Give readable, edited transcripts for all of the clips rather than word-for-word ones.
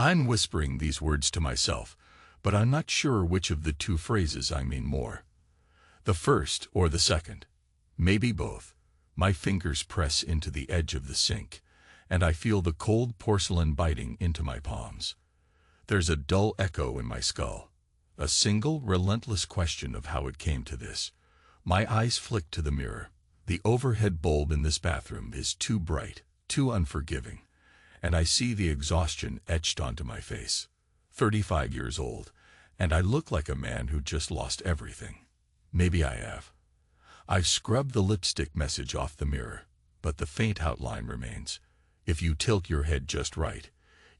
I'm whispering these words to myself, but I'm not sure which of the two phrases I mean more. The first or the second. Maybe both. My fingers press into the edge of the sink, and I feel the cold porcelain biting into my palms. There's a dull echo in my skull. A single, relentless question of how it came to this. My eyes flick to the mirror. The overhead bulb in this bathroom is too bright, too unforgiving, and I see the exhaustion etched onto my face. 35 years old, and I look like a man who just lost everything. Maybe I have. I've scrubbed the lipstick message off the mirror, but the faint outline remains. If you tilt your head just right,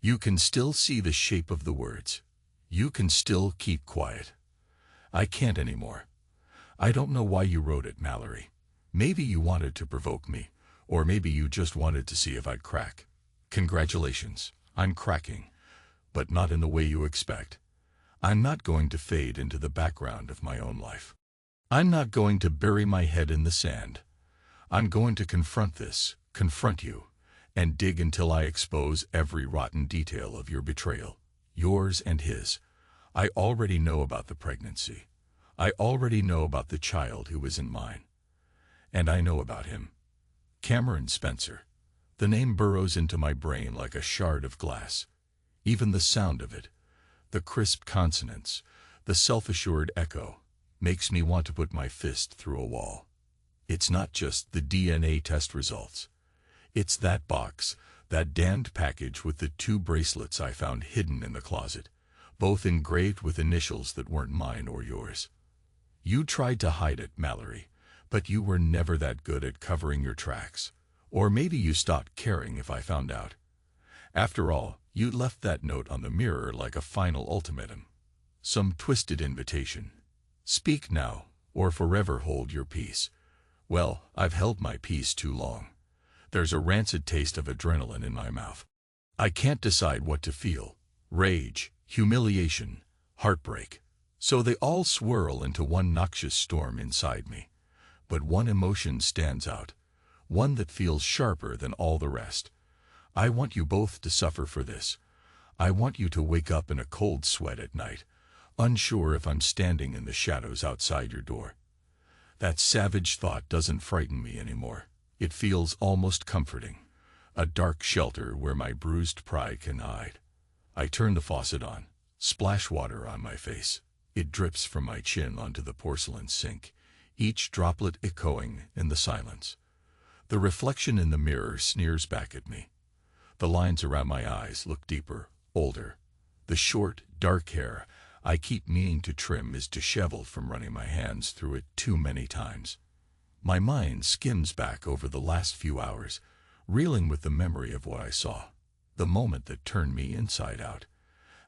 you can still see the shape of the words. You can still keep quiet. I can't anymore. I don't know why you wrote it, Mallory. Maybe you wanted to provoke me, or maybe you just wanted to see if I'd crack. Congratulations, I'm cracking, but not in the way you expect. I'm not going to fade into the background of my own life. I'm not going to bury my head in the sand. I'm going to confront you, and dig until I expose every rotten detail of your betrayal, yours and his. I already know about the pregnancy. I already know about the child who isn't mine. And I know about him. Cameron Spencer. The name burrows into my brain like a shard of glass. Even the sound of it, the crisp consonants, the self-assured echo, makes me want to put my fist through a wall. It's not just the DNA test results. It's that box, that damned package with the 2 bracelets I found hidden in the closet, both engraved with initials that weren't mine or yours. You tried to hide it, Mallory, but you were never that good at covering your tracks. Or maybe you stopped caring if I found out. After all, you left that note on the mirror like a final ultimatum. Some twisted invitation. Speak now, or forever hold your peace. Well, I've held my peace too long. There's a rancid taste of adrenaline in my mouth. I can't decide what to feel. Rage, humiliation, heartbreak. So they all swirl into one noxious storm inside me. But one emotion stands out. One that feels sharper than all the rest. I want you both to suffer for this. I want you to wake up in a cold sweat at night, unsure if I'm standing in the shadows outside your door. That savage thought doesn't frighten me anymore. It feels almost comforting. A dark shelter where my bruised pride can hide. I turn the faucet on, splash water on my face. It drips from my chin onto the porcelain sink, each droplet echoing in the silence. The reflection in the mirror sneers back at me. The lines around my eyes look deeper, older. The short, dark hair I keep meaning to trim is disheveled from running my hands through it too many times. My mind skims back over the last few hours, reeling with the memory of what I saw, the moment that turned me inside out.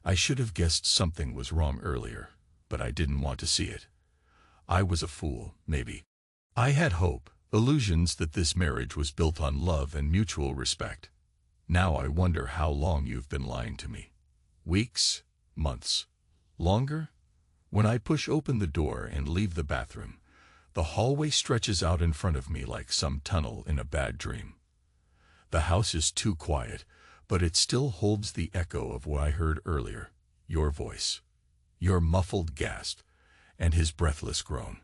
I should have guessed something was wrong earlier, but I didn't want to see it. I was a fool, maybe. I had hope, illusions that this marriage was built on love and mutual respect. Now I wonder how long you've been lying to me. Weeks? Months? Longer? When I push open the door and leave the bathroom, the hallway stretches out in front of me like some tunnel in a bad dream. The house is too quiet, but it still holds the echo of what I heard earlier, your voice, your muffled gasp, and his breathless groan.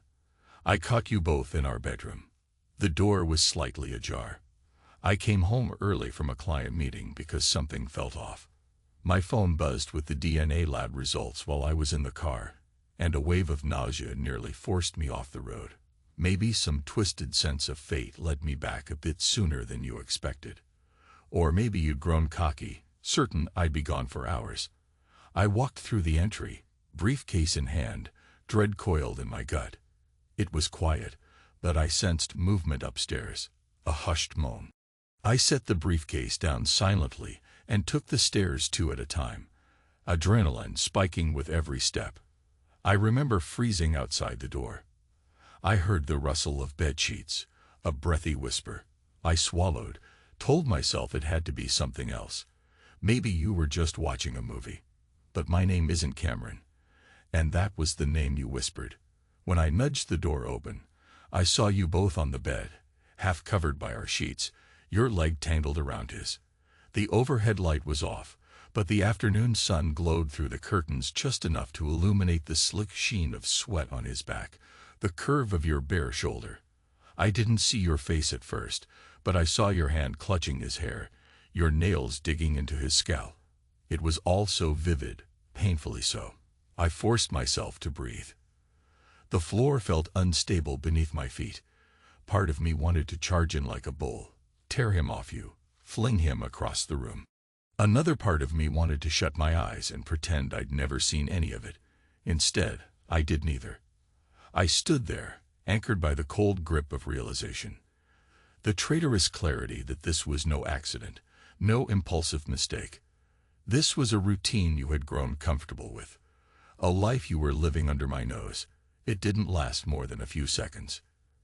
I caught you both in our bedroom. The door was slightly ajar. I came home early from a client meeting because something felt off. My phone buzzed with the DNA lab results while I was in the car, and a wave of nausea nearly forced me off the road. Maybe some twisted sense of fate led me back a bit sooner than you expected. Or maybe you'd grown cocky, certain I'd be gone for hours. I walked through the entry, briefcase in hand, dread coiled in my gut. It was quiet, but I sensed movement upstairs, a hushed moan. I set the briefcase down silently and took the stairs 2 at a time, adrenaline spiking with every step. I remember freezing outside the door. I heard the rustle of bedsheets, a breathy whisper. I swallowed, told myself it had to be something else. Maybe you were just watching a movie. But my name isn't Cameron. And that was the name you whispered. When I nudged the door open, I saw you both on the bed, half covered by our sheets, your leg tangled around his. The overhead light was off, but the afternoon sun glowed through the curtains just enough to illuminate the slick sheen of sweat on his back, the curve of your bare shoulder. I didn't see your face at first, but I saw your hand clutching his hair, your nails digging into his scalp. It was all so vivid, painfully so. I forced myself to breathe. The floor felt unstable beneath my feet. Part of me wanted to charge in like a bull, tear him off you, fling him across the room. Another part of me wanted to shut my eyes and pretend I'd never seen any of it. Instead, I did neither. I stood there, anchored by the cold grip of realization. The traitorous clarity that this was no accident, no impulsive mistake. This was a routine you had grown comfortable with. A life you were living under my nose. It didn't last more than a few seconds.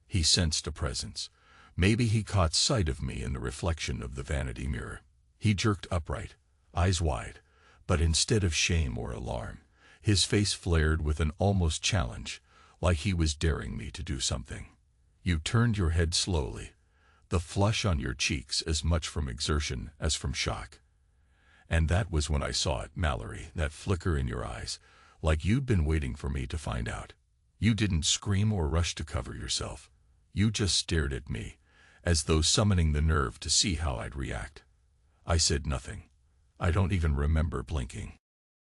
He sensed a presence. Maybe he caught sight of me in the reflection of the vanity mirror. He jerked upright, eyes wide, but instead of shame or alarm, his face flared with an almost challenge, like he was daring me to do something. You turned your head slowly, the flush on your cheeks as much from exertion as from shock. And that was when I saw it, Mallory, that flicker in your eyes, like you'd been waiting for me to find out. You didn't scream or rush to cover yourself. You just stared at me, as though summoning the nerve to see how I'd react. I said nothing. I don't even remember blinking.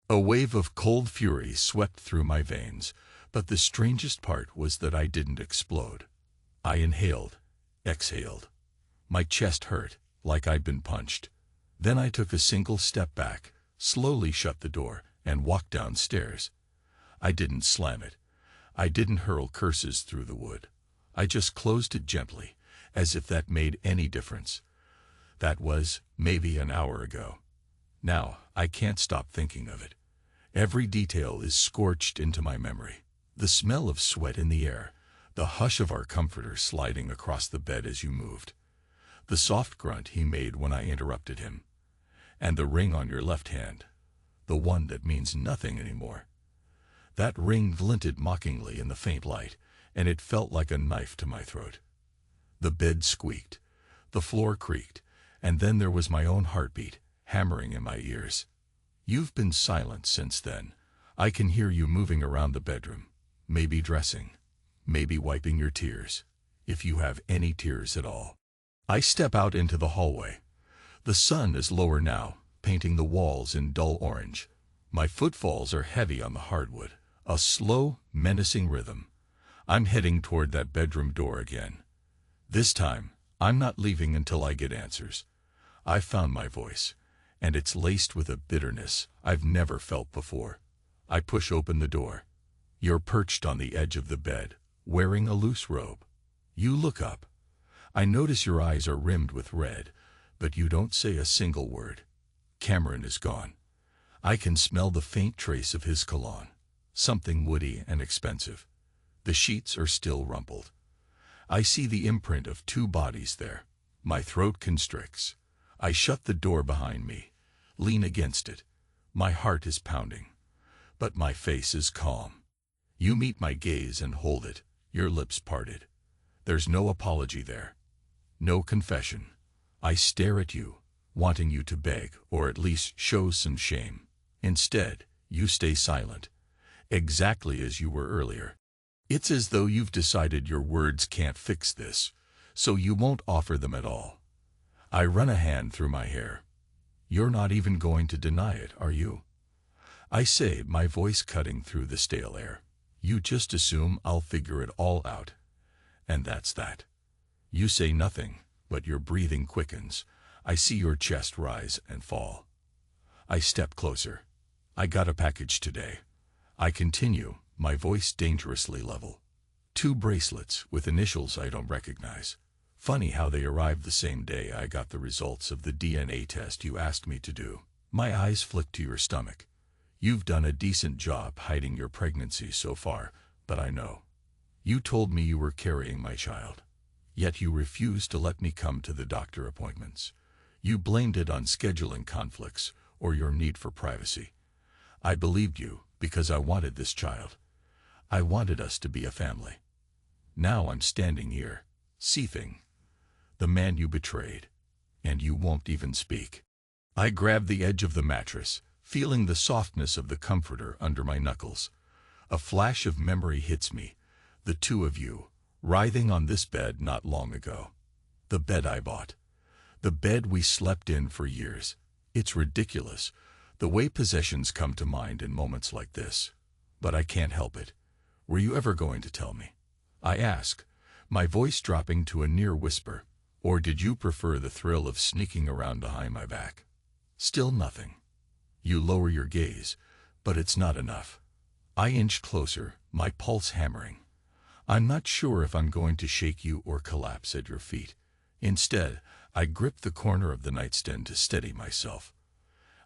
A wave of cold fury swept through my veins, but the strangest part was that I didn't explode. I inhaled, exhaled. My chest hurt, like I'd been punched. Then I took a single step back, slowly shut the door, and walked downstairs. I didn't slam it. I didn't hurl curses through the wood. I just closed it gently, as if that made any difference. That was, maybe, an hour ago. Now, I can't stop thinking of it. Every detail is scorched into my memory. The smell of sweat in the air, the hush of our comforter sliding across the bed as you moved, the soft grunt he made when I interrupted him, and the ring on your left hand, the one that means nothing anymore. That ring glinted mockingly in the faint light, and it felt like a knife to my throat. The bed squeaked, the floor creaked, and then there was my own heartbeat, hammering in my ears. You've been silent since then. I can hear you moving around the bedroom, maybe dressing, maybe wiping your tears, if you have any tears at all. I step out into the hallway. The sun is lower now, painting the walls in dull orange. My footfalls are heavy on the hardwood, a slow, menacing rhythm. I'm heading toward that bedroom door again. This time, I'm not leaving until I get answers. I've found my voice, and it's laced with a bitterness I've never felt before. I push open the door. You're perched on the edge of the bed, wearing a loose robe. You look up. I notice your eyes are rimmed with red, but you don't say a single word. Cameron is gone. I can smell the faint trace of his cologne, something woody and expensive. The sheets are still rumpled. I see the imprint of two bodies there. My throat constricts. I shut the door behind me, lean against it. My heart is pounding, but my face is calm. You meet my gaze and hold it, your lips parted. There's no apology there, no confession. I stare at you, wanting you to beg or at least show some shame. Instead, you stay silent, exactly as you were earlier. It's as though you've decided your words can't fix this, so you won't offer them at all. I run a hand through my hair. You're not even going to deny it, are you? I say, my voice cutting through the stale air. You just assume I'll figure it all out. And that's that. You say nothing, but your breathing quickens. I see your chest rise and fall. I step closer. I got a package today. I continue, my voice dangerously level. 2 bracelets with initials I don't recognize. Funny how they arrived the same day I got the results of the DNA test you asked me to do. My eyes flick to your stomach. You've done a decent job hiding your pregnancy so far, but I know. You told me you were carrying my child. Yet you refused to let me come to the doctor appointments. You blamed it on scheduling conflicts or your need for privacy. I believed you because I wanted this child. I wanted us to be a family. Now I'm standing here, seething. The man you betrayed, and you won't even speak. I grab the edge of the mattress, feeling the softness of the comforter under my knuckles. A flash of memory hits me, the two of you, writhing on this bed not long ago. The bed I bought. The bed we slept in for years. It's ridiculous, the way possessions come to mind in moments like this. But I can't help it. Were you ever going to tell me? I ask, my voice dropping to a near whisper. Or did you prefer the thrill of sneaking around behind my back? Still nothing. You lower your gaze, but it's not enough. I inch closer, my pulse hammering. I'm not sure if I'm going to shake you or collapse at your feet. Instead, I grip the corner of the nightstand to steady myself.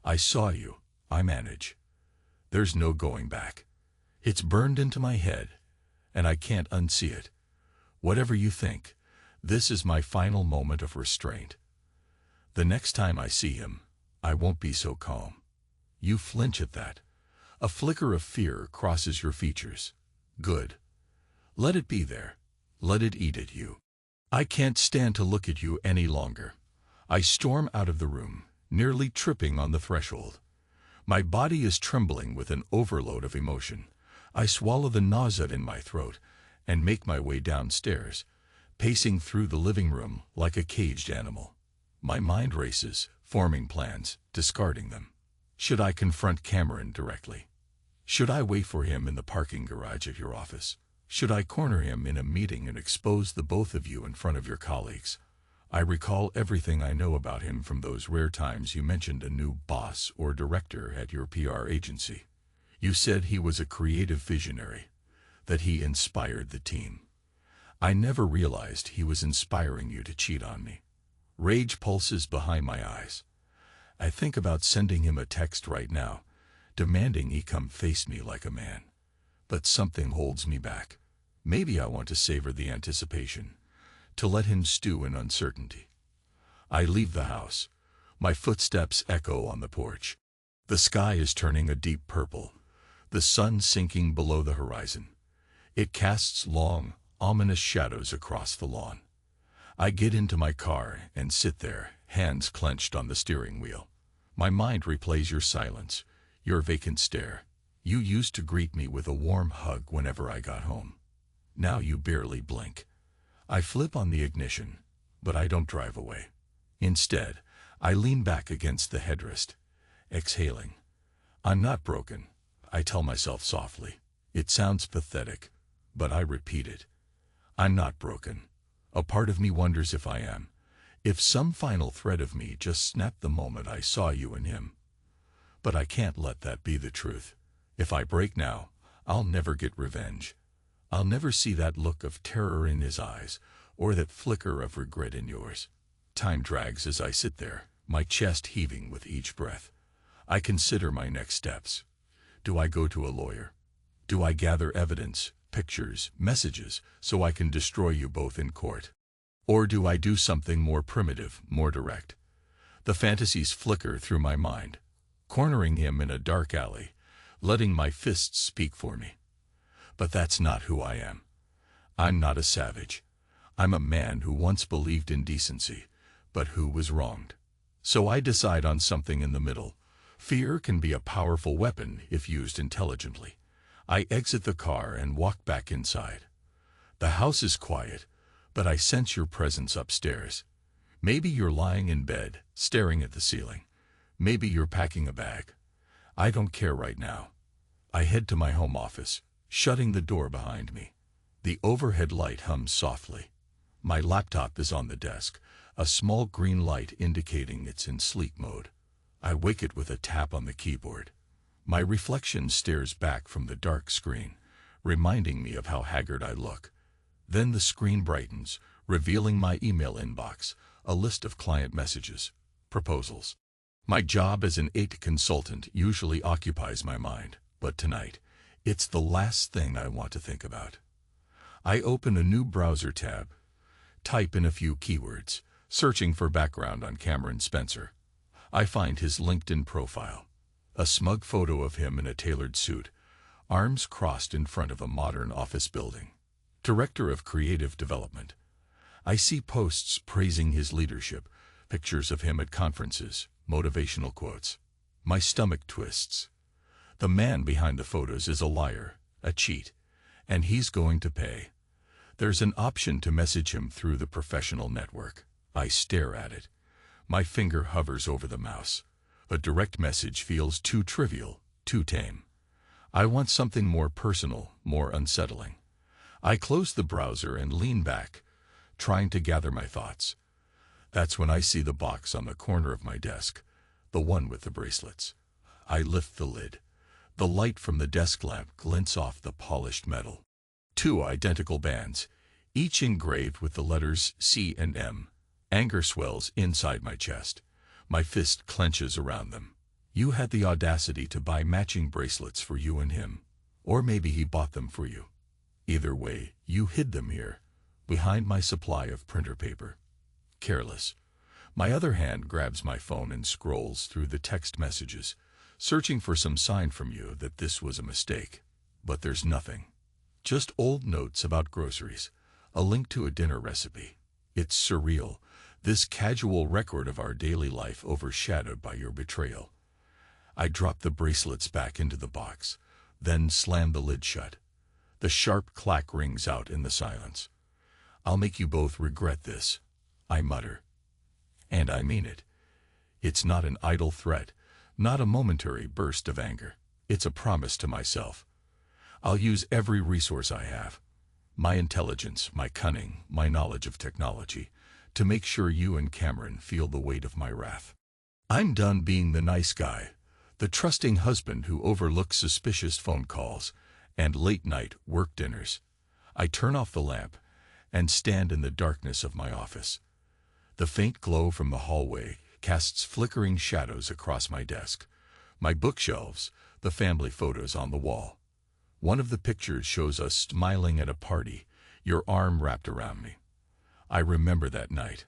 I saw you, I manage. There's no going back. It's burned into my head, and I can't unsee it. Whatever you think, this is my final moment of restraint. The next time I see him, I won't be so calm. You flinch at that. A flicker of fear crosses your features. Good. Let it be there. Let it eat at you. I can't stand to look at you any longer. I storm out of the room, nearly tripping on the threshold. My body is trembling with an overload of emotion. I swallow the nausea in my throat and make my way downstairs, pacing through the living room like a caged animal. My mind races, forming plans, discarding them. Should I confront Cameron directly? Should I wait for him in the parking garage at your office? Should I corner him in a meeting and expose the both of you in front of your colleagues? I recall everything I know about him from those rare times you mentioned a new boss or director at your PR agency. You said he was a creative visionary, that he inspired the team. I never realized he was inspiring you to cheat on me. Rage pulses behind my eyes. I think about sending him a text right now, demanding he come face me like a man. But something holds me back. Maybe I want to savor the anticipation, to let him stew in uncertainty. I leave the house. My footsteps echo on the porch. The sky is turning a deep purple, the sun sinking below the horizon. It casts long, ominous shadows across the lawn. I get into my car and sit there, hands clenched on the steering wheel. My mind replays your silence, your vacant stare. You used to greet me with a warm hug whenever I got home. Now you barely blink. I flip on the ignition, but I don't drive away. Instead, I lean back against the headrest, exhaling. I'm not broken, I tell myself softly. It sounds pathetic, but I repeat it. I'm not broken. A part of me wonders if I am. If some final thread of me just snapped the moment I saw you and him. But I can't let that be the truth. If I break now, I'll never get revenge. I'll never see that look of terror in his eyes, or that flicker of regret in yours. Time drags as I sit there, my chest heaving with each breath. I consider my next steps. Do I go to a lawyer? Do I gather evidence, pictures, messages, so I can destroy you both in court? Or do I do something more primitive, more direct? The fantasies flicker through my mind, cornering him in a dark alley, letting my fists speak for me. But that's not who I am. I'm not a savage. I'm a man who once believed in decency, but who was wronged. So I decide on something in the middle. Fear can be a powerful weapon if used intelligently. I exit the car and walk back inside. The house is quiet, but I sense your presence upstairs. Maybe you're lying in bed, staring at the ceiling. Maybe you're packing a bag. I don't care right now. I head to my home office, shutting the door behind me. The overhead light hums softly. My laptop is on the desk, a small green light indicating it's in sleep mode. I wake it with a tap on the keyboard. My reflection stares back from the dark screen, reminding me of how haggard I look. Then the screen brightens, revealing my email inbox, a list of client messages, proposals. My job as an IT consultant usually occupies my mind, but tonight, it's the last thing I want to think about. I open a new browser tab, type in a few keywords, searching for background on Cameron Spencer. I find his LinkedIn profile, a smug photo of him in a tailored suit, arms crossed in front of a modern office building. Director of Creative Development. I see posts praising his leadership, pictures of him at conferences, motivational quotes. My stomach twists. The man behind the photos is a liar, a cheat, and he's going to pay. There's an option to message him through the professional network. I stare at it. My finger hovers over the mouse. A direct message feels too trivial, too tame. I want something more personal, more unsettling. I close the browser and lean back, trying to gather my thoughts. That's when I see the box on the corner of my desk, the one with the bracelets. I lift the lid. The light from the desk lamp glints off the polished metal. 2 identical bands, each engraved with the letters C and M. Anger swells inside my chest. My fist clenches around them. You had the audacity to buy matching bracelets for you and him. Or maybe he bought them for you. Either way, you hid them here, behind my supply of printer paper. Careless. My other hand grabs my phone and scrolls through the text messages, searching for some sign from you that this was a mistake. But there's nothing. Just old notes about groceries, a link to a dinner recipe. It's surreal, this casual record of our daily life overshadowed by your betrayal. I drop the bracelets back into the box, then slam the lid shut. The sharp clack rings out in the silence. I'll make you both regret this, I mutter. And I mean it. It's not an idle threat, not a momentary burst of anger. It's a promise to myself. I'll use every resource I have, my intelligence, my cunning, my knowledge of technology, to make sure you and Cameron feel the weight of my wrath. I'm done being the nice guy, the trusting husband who overlooks suspicious phone calls and late-night work dinners. I turn off the lamp and stand in the darkness of my office. The faint glow from the hallway casts flickering shadows across my desk, my bookshelves, the family photos on the wall. One of the pictures shows us smiling at a party, your arm wrapped around me. I remember that night.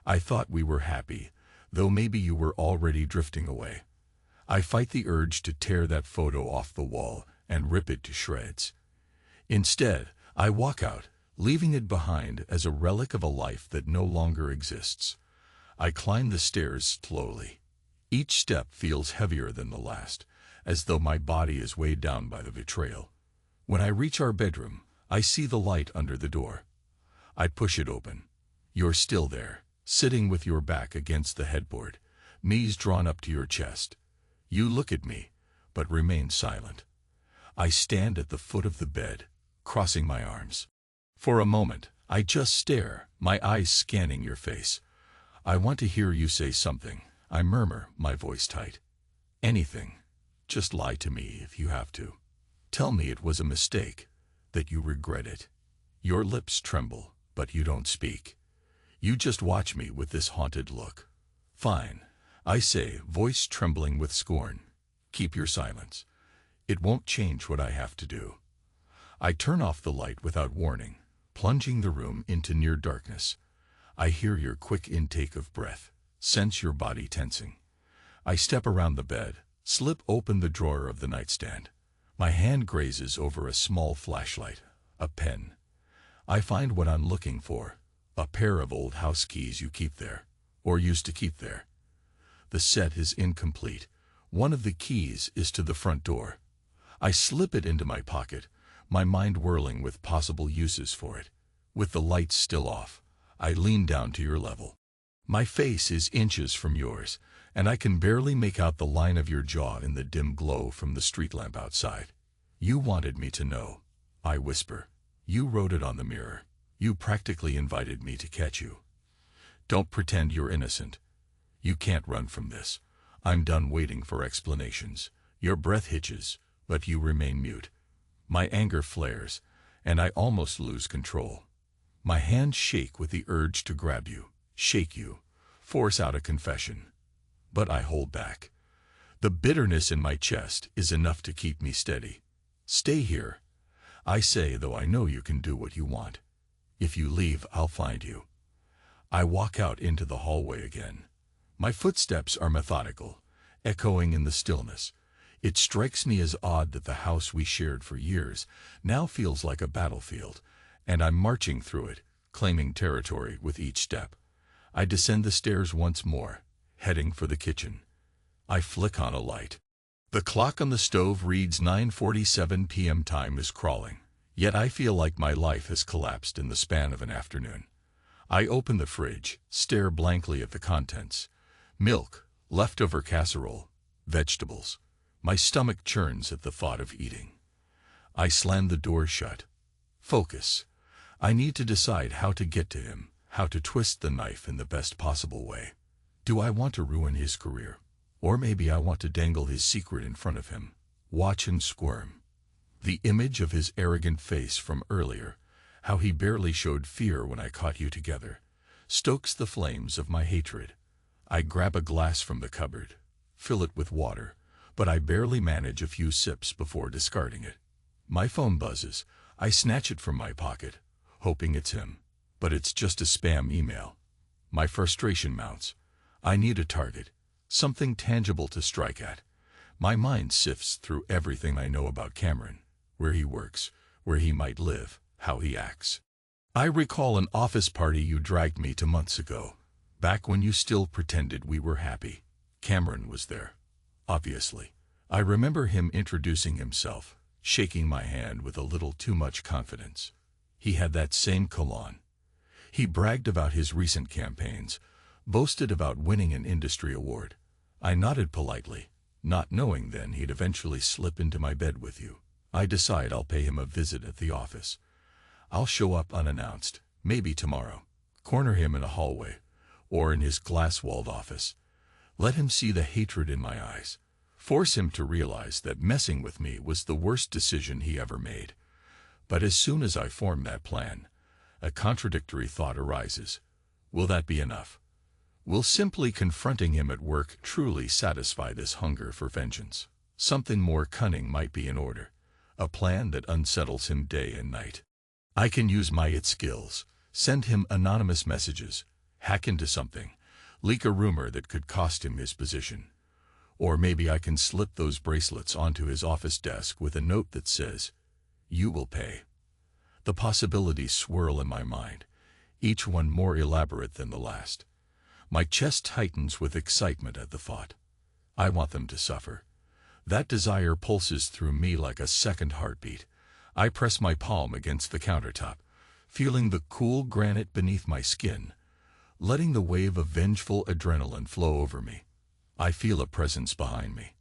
I thought we were happy, though maybe you were already drifting away. I fight the urge to tear that photo off the wall and rip it to shreds. Instead, I walk out, leaving it behind as a relic of a life that no longer exists. I climb the stairs slowly. Each step feels heavier than the last, as though my body is weighed down by the betrayal. When I reach our bedroom, I see the light under the door. I push it open. You're still there, sitting with your back against the headboard, knees drawn up to your chest. You look at me, but remain silent. I stand at the foot of the bed, crossing my arms. For a moment, I just stare, my eyes scanning your face. I want to hear you say something, I murmur, my voice tight. Anything. Just lie to me if you have to. Tell me it was a mistake, that you regret it. Your lips tremble, but you don't speak. You just watch me with this haunted look. Fine, I say, voice trembling with scorn. Keep your silence. It won't change what I have to do. I turn off the light without warning, plunging the room into near darkness. I hear your quick intake of breath, sense your body tensing. I step around the bed, slip open the drawer of the nightstand. My hand grazes over a small flashlight, a pen. I find what I'm looking for, a pair of old house keys you keep there, or used to keep there. The set is incomplete. One of the keys is to the front door. I slip it into my pocket, my mind whirling with possible uses for it. With the lights still off, I lean down to your level. My face is inches from yours, and I can barely make out the line of your jaw in the dim glow from the street lamp outside. You wanted me to know, I whisper. You wrote it on the mirror. You practically invited me to catch you. Don't pretend you're innocent. You can't run from this. I'm done waiting for explanations. Your breath hitches, but you remain mute. My anger flares, and I almost lose control. My hands shake with the urge to grab you, shake you, force out a confession. But I hold back. The bitterness in my chest is enough to keep me steady. Stay here, I say, though I know you can do what you want. If you leave, I'll find you. I walk out into the hallway again. My footsteps are methodical, echoing in the stillness. It strikes me as odd that the house we shared for years now feels like a battlefield, and I'm marching through it, claiming territory with each step. I descend the stairs once more, heading for the kitchen. I flick on a light. The clock on the stove reads 9:47 p.m. Time is crawling, yet I feel like my life has collapsed in the span of an afternoon. I open the fridge, stare blankly at the contents. Milk, leftover casserole, vegetables. My stomach churns at the thought of eating. I slam the door shut. Focus. I need to decide how to get to him, how to twist the knife in the best possible way. Do I want to ruin his career? Or maybe I want to dangle his secret in front of him, watch him squirm. The image of his arrogant face from earlier, how he barely showed fear when I caught you together, stokes the flames of my hatred. I grab a glass from the cupboard, fill it with water, but I barely manage a few sips before discarding it. My phone buzzes. I snatch it from my pocket, hoping it's him, but it's just a spam email. My frustration mounts. I need a target, something tangible to strike at. My mind sifts through everything I know about Cameron, where he works, where he might live, how he acts. I recall an office party you dragged me to months ago, back when you still pretended we were happy. Cameron was there, obviously. I remember him introducing himself, shaking my hand with a little too much confidence. He had that same cologne. He bragged about his recent campaigns, boasted about winning an industry award. I nodded politely, not knowing then he'd eventually slip into my bed with you. I decide I'll pay him a visit at the office. I'll show up unannounced, maybe tomorrow, corner him in a hallway, or in his glass-walled office. Let him see the hatred in my eyes. Force him to realize that messing with me was the worst decision he ever made. But as soon as I form that plan, a contradictory thought arises. Will that be enough? Will simply confronting him at work truly satisfy this hunger for vengeance? Something more cunning might be in order, a plan that unsettles him day and night. I can use my IT skills, send him anonymous messages, hack into something, leak a rumor that could cost him his position. Or maybe I can slip those bracelets onto his office desk with a note that says, "You will pay." The possibilities swirl in my mind, each one more elaborate than the last. My chest tightens with excitement at the thought. I want them to suffer. That desire pulses through me like a second heartbeat. I press my palm against the countertop, feeling the cool granite beneath my skin, letting the wave of vengeful adrenaline flow over me. I feel a presence behind me.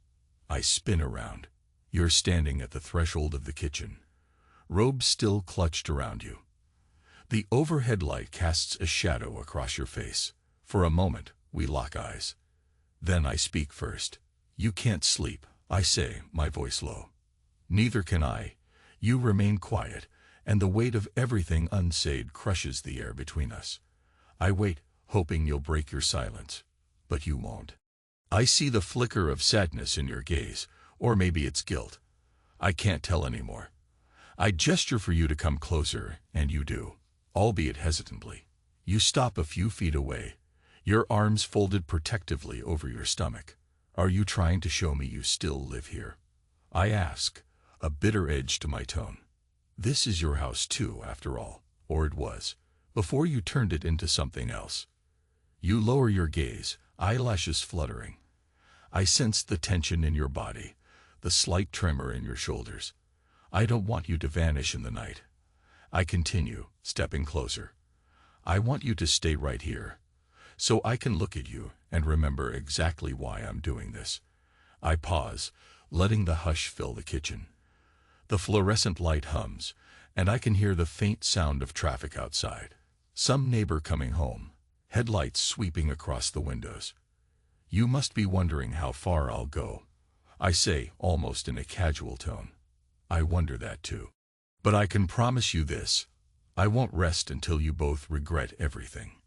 I spin around. You're standing at the threshold of the kitchen, robes still clutched around you. The overhead light casts a shadow across your face. For a moment, we lock eyes. Then I speak first. "You can't sleep," I say, my voice low. "Neither can I." You remain quiet, and the weight of everything unsaid crushes the air between us. I wait, hoping you'll break your silence, but you won't. I see the flicker of sadness in your gaze, or maybe it's guilt. I can't tell anymore. I gesture for you to come closer, and you do, albeit hesitantly. You stop a few feet away, your arms folded protectively over your stomach. Are you trying to show me you still live here? I ask, a bitter edge to my tone. This is your house too, after all, or it was, before you turned it into something else. You lower your gaze, eyelashes fluttering. I sense the tension in your body, the slight tremor in your shoulders. I don't want you to vanish in the night. I continue, stepping closer. I want you to stay right here, so I can look at you and remember exactly why I'm doing this. I pause, letting the hush fill the kitchen. The fluorescent light hums, and I can hear the faint sound of traffic outside. Some neighbor coming home, headlights sweeping across the windows. You must be wondering how far I'll go, I say, almost in a casual tone. I wonder that too. But I can promise you this, I won't rest until you both regret everything.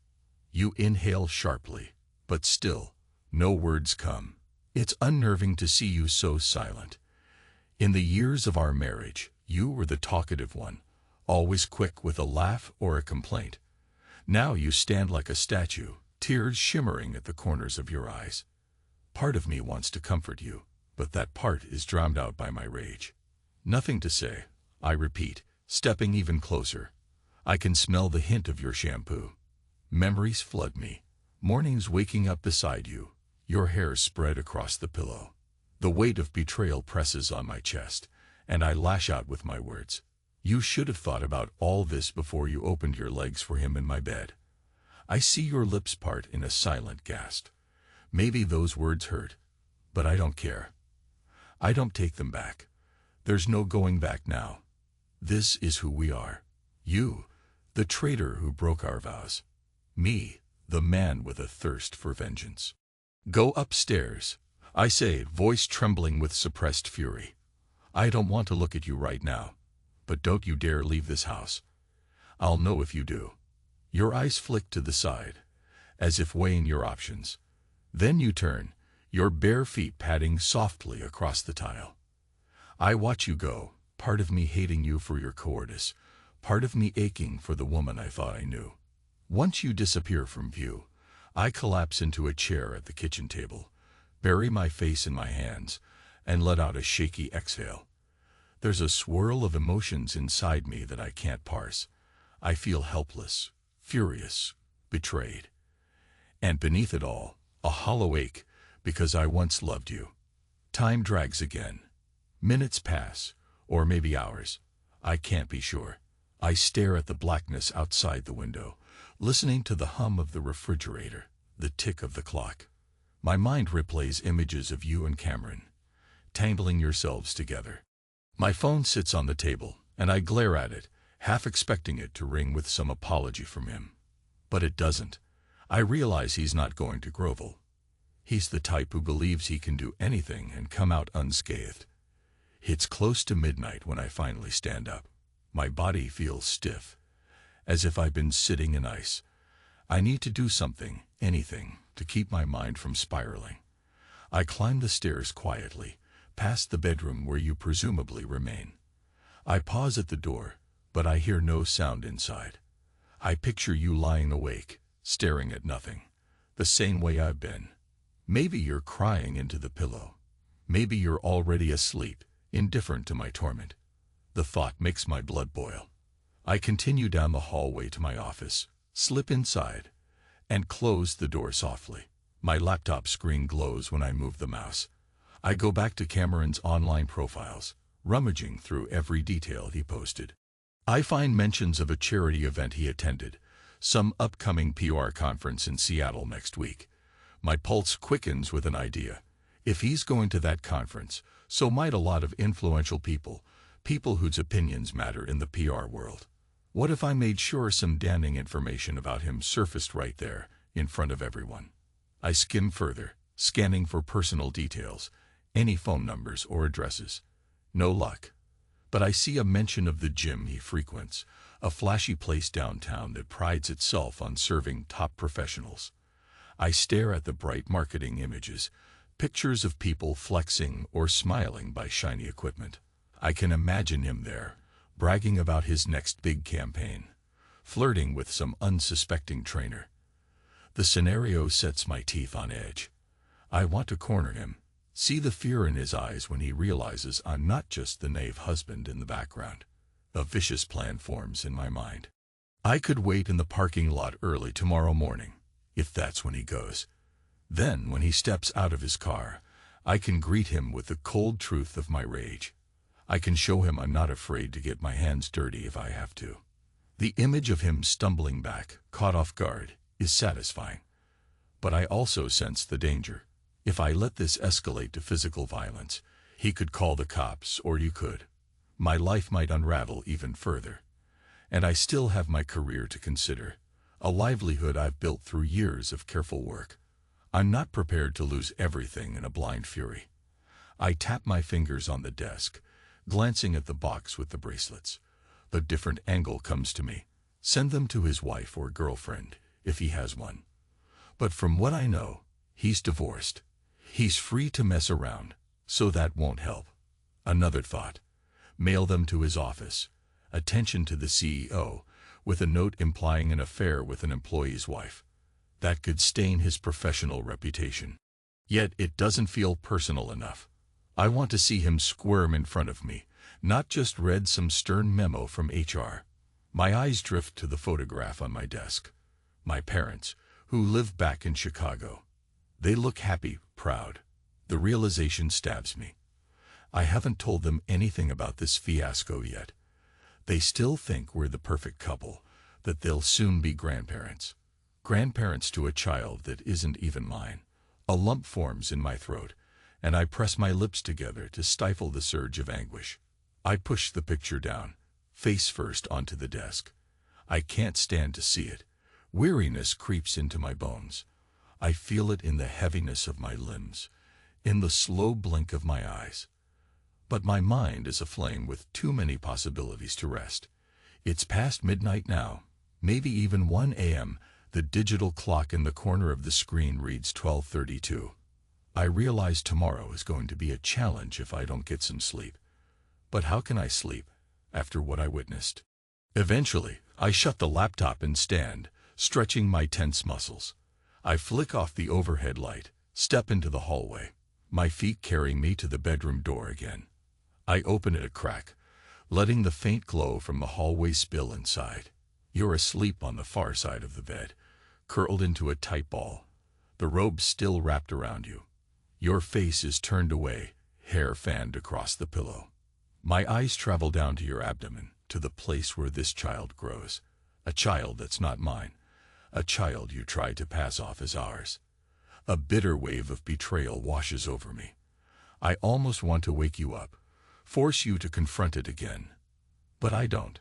You inhale sharply, but still, no words come. It's unnerving to see you so silent. In the years of our marriage, you were the talkative one, always quick with a laugh or a complaint. Now you stand like a statue, tears shimmering at the corners of your eyes. Part of me wants to comfort you, but that part is drowned out by my rage. Nothing to say, I repeat, stepping even closer. I can smell the hint of your shampoo. Memories flood me. Mornings waking up beside you, Your hair spread across the pillow. The weight of betrayal presses on my chest, and I lash out with my words. You should have thought about all this before you opened your legs for him in my bed. I see your lips part in a silent gasp. Maybe those words hurt, but I don't care. I don't take them back. There's no going back now. This is who we are. You, the traitor who broke our vows. Me, the man with a thirst for vengeance. Go upstairs, I say, voice trembling with suppressed fury. I don't want to look at you right now, but don't you dare leave this house. I'll know if you do. Your eyes flick to the side, as if weighing your options. Then you turn, your bare feet padding softly across the tile. I watch you go, part of me hating you for your cowardice, part of me aching for the woman I thought I knew. Once you disappear from view, I collapse into a chair at the kitchen table, bury my face in my hands, and let out a shaky exhale. There's a swirl of emotions inside me that I can't parse. I feel helpless, furious, betrayed. And beneath it all, a hollow ache, because I once loved you. Time drags again. Minutes pass, or maybe hours. I can't be sure. I stare at the blackness outside the window, listening to the hum of the refrigerator, the tick of the clock. My mind replays images of you and Cameron, tangling yourselves together. My phone sits on the table, and I glare at it, half expecting it to ring with some apology from him. But it doesn't. I realize he's not going to grovel. He's the type who believes he can do anything and come out unscathed. It's close to midnight when I finally stand up. My body feels stiff, as if I've been sitting in ice. I need to do something, anything, to keep my mind from spiraling. I climb the stairs quietly, past the bedroom where you presumably remain. I pause at the door, but I hear no sound inside. I picture you lying awake, staring at nothing, the same way I've been. Maybe you're crying into the pillow. Maybe you're already asleep, indifferent to my torment. The thought makes my blood boil. I continue down the hallway to my office, slip inside, and close the door softly. My laptop screen glows when I move the mouse. I go back to Cameron's online profiles, rummaging through every detail he posted. I find mentions of a charity event he attended, some upcoming PR conference in Seattle next week. My pulse quickens with an idea. If he's going to that conference, so might a lot of influential people, people whose opinions matter in the PR world. What if I made sure some damning information about him surfaced right there, in front of everyone? I skim further, scanning for personal details, any phone numbers or addresses. No luck. But I see a mention of the gym he frequents, a flashy place downtown that prides itself on serving top professionals. I stare at the bright marketing images, pictures of people flexing or smiling by shiny equipment. I can imagine him there, bragging about his next big campaign, flirting with some unsuspecting trainer. The scenario sets my teeth on edge. I want to corner him, see the fear in his eyes when he realizes I'm not just the knave husband in the background. A vicious plan forms in my mind. I could wait in the parking lot early tomorrow morning, if that's when he goes. Then, when he steps out of his car, I can greet him with the cold truth of my rage. I can show him I'm not afraid to get my hands dirty if I have to. The image of him stumbling back, caught off guard, is satisfying. But I also sense the danger. If I let this escalate to physical violence, he could call the cops, or you could. My life might unravel even further. And I still have my career to consider, a livelihood I've built through years of careful work. I'm not prepared to lose everything in a blind fury. I tap my fingers on the desk, glancing at the box with the bracelets. A different angle comes to me. Send them to his wife or girlfriend, if he has one. But from what I know, he's divorced. He's free to mess around, so that won't help. Another thought. Mail them to his office. Attention to the CEO, with a note implying an affair with an employee's wife. That could stain his professional reputation. Yet it doesn't feel personal enough. I want to see him squirm in front of me, not just read some stern memo from HR. My eyes drift to the photograph on my desk. My parents, who live back in Chicago. They look happy, proud. The realization stabs me. I haven't told them anything about this fiasco yet. They still think we're the perfect couple, that they'll soon be grandparents. Grandparents to a child that isn't even mine. A lump forms in my throat, and I press my lips together to stifle the surge of anguish. I push the picture down, face first onto the desk. I can't stand to see it. Weariness creeps into my bones. I feel it in the heaviness of my limbs, in the slow blink of my eyes. But my mind is aflame with too many possibilities to rest. It's past midnight now, maybe even 1 a.m. The digital clock in the corner of the screen reads 12:32. I realize tomorrow is going to be a challenge if I don't get some sleep. But how can I sleep after what I witnessed? Eventually, I shut the laptop and stand, stretching my tense muscles. I flick off the overhead light, step into the hallway. My feet carry me to the bedroom door again. I open it a crack, letting the faint glow from the hallway spill inside. You're asleep on the far side of the bed, curled into a tight ball, the robe still wrapped around you. Your face is turned away, hair fanned across the pillow. My eyes travel down to your abdomen, to the place where this child grows. A child that's not mine. A child you tried to pass off as ours. A bitter wave of betrayal washes over me. I almost want to wake you up, force you to confront it again. But I don't.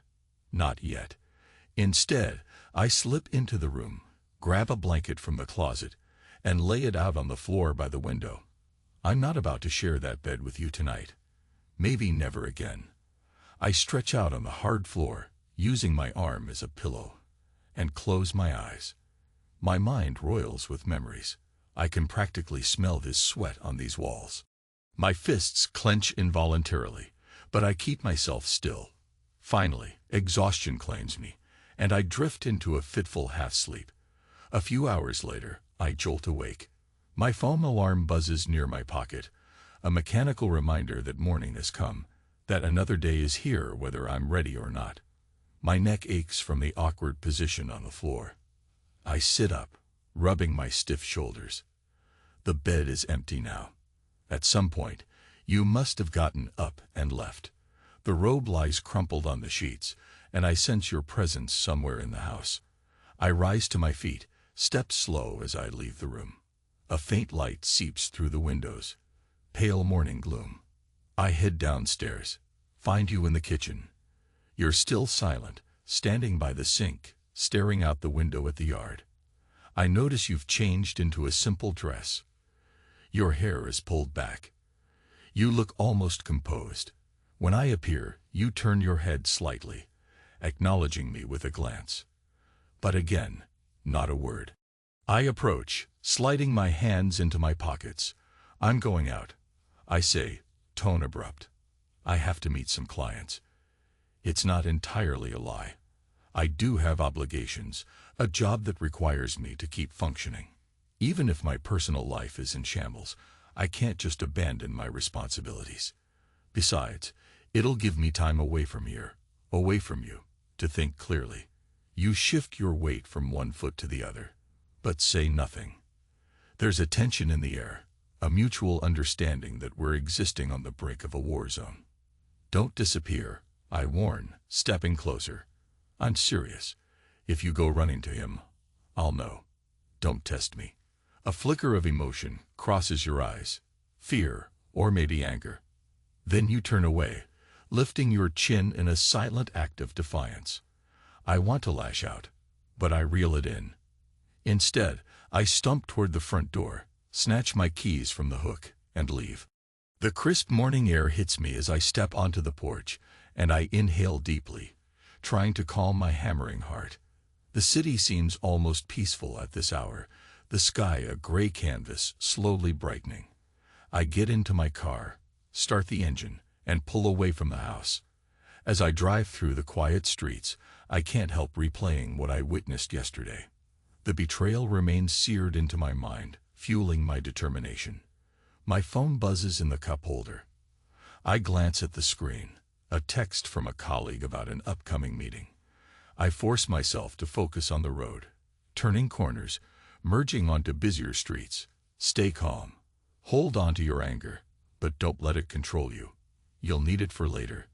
Not yet. Instead, I slip into the room, grab a blanket from the closet, and lay it out on the floor by the window. I'm not about to share that bed with you tonight. Maybe never again. I stretch out on the hard floor, using my arm as a pillow, and close my eyes. My mind roils with memories. I can practically smell his sweat on these walls. My fists clench involuntarily, but I keep myself still. Finally, exhaustion claims me, and I drift into a fitful half-sleep. A few hours later, I jolt awake. My phone alarm buzzes near my pocket, a mechanical reminder that morning has come, that another day is here whether I'm ready or not. My neck aches from the awkward position on the floor. I sit up, rubbing my stiff shoulders. The bed is empty now. At some point, you must have gotten up and left. The robe lies crumpled on the sheets, and I sense your presence somewhere in the house. I rise to my feet, step slow as I leave the room. A faint light seeps through the windows. Pale morning gloom. I head downstairs, find you in the kitchen. You're still silent, standing by the sink, staring out the window at the yard. I notice you've changed into a simple dress. Your hair is pulled back. You look almost composed. When I appear, you turn your head slightly, acknowledging me with a glance. But again, not a word. I approach, sliding my hands into my pockets. I'm going out, I say, tone abrupt. I have to meet some clients. It's not entirely a lie. I do have obligations, a job that requires me to keep functioning. Even if my personal life is in shambles, I can't just abandon my responsibilities. Besides, it'll give me time away from here, away from you, to think clearly. You shift your weight from one foot to the other, but say nothing. There's a tension in the air, a mutual understanding that we're existing on the brink of a war zone. Don't disappear, I warn, stepping closer. I'm serious. If you go running to him, I'll know. Don't test me. A flicker of emotion crosses your eyes, fear, or maybe anger. Then you turn away, lifting your chin in a silent act of defiance. I want to lash out, but I reel it in. Instead, I stump toward the front door, snatch my keys from the hook, and leave. The crisp morning air hits me as I step onto the porch, and I inhale deeply, trying to calm my hammering heart. The city seems almost peaceful at this hour, the sky a gray canvas slowly brightening. I get into my car, start the engine, and pull away from the house. As I drive through the quiet streets, I can't help replaying what I witnessed yesterday. The betrayal remains seared into my mind, fueling my determination. My phone buzzes in the cup holder. I glance at the screen, a text from a colleague about an upcoming meeting. I force myself to focus on the road, turning corners, merging onto busier streets. Stay calm. Hold on to your anger, but don't let it control you. You'll need it for later.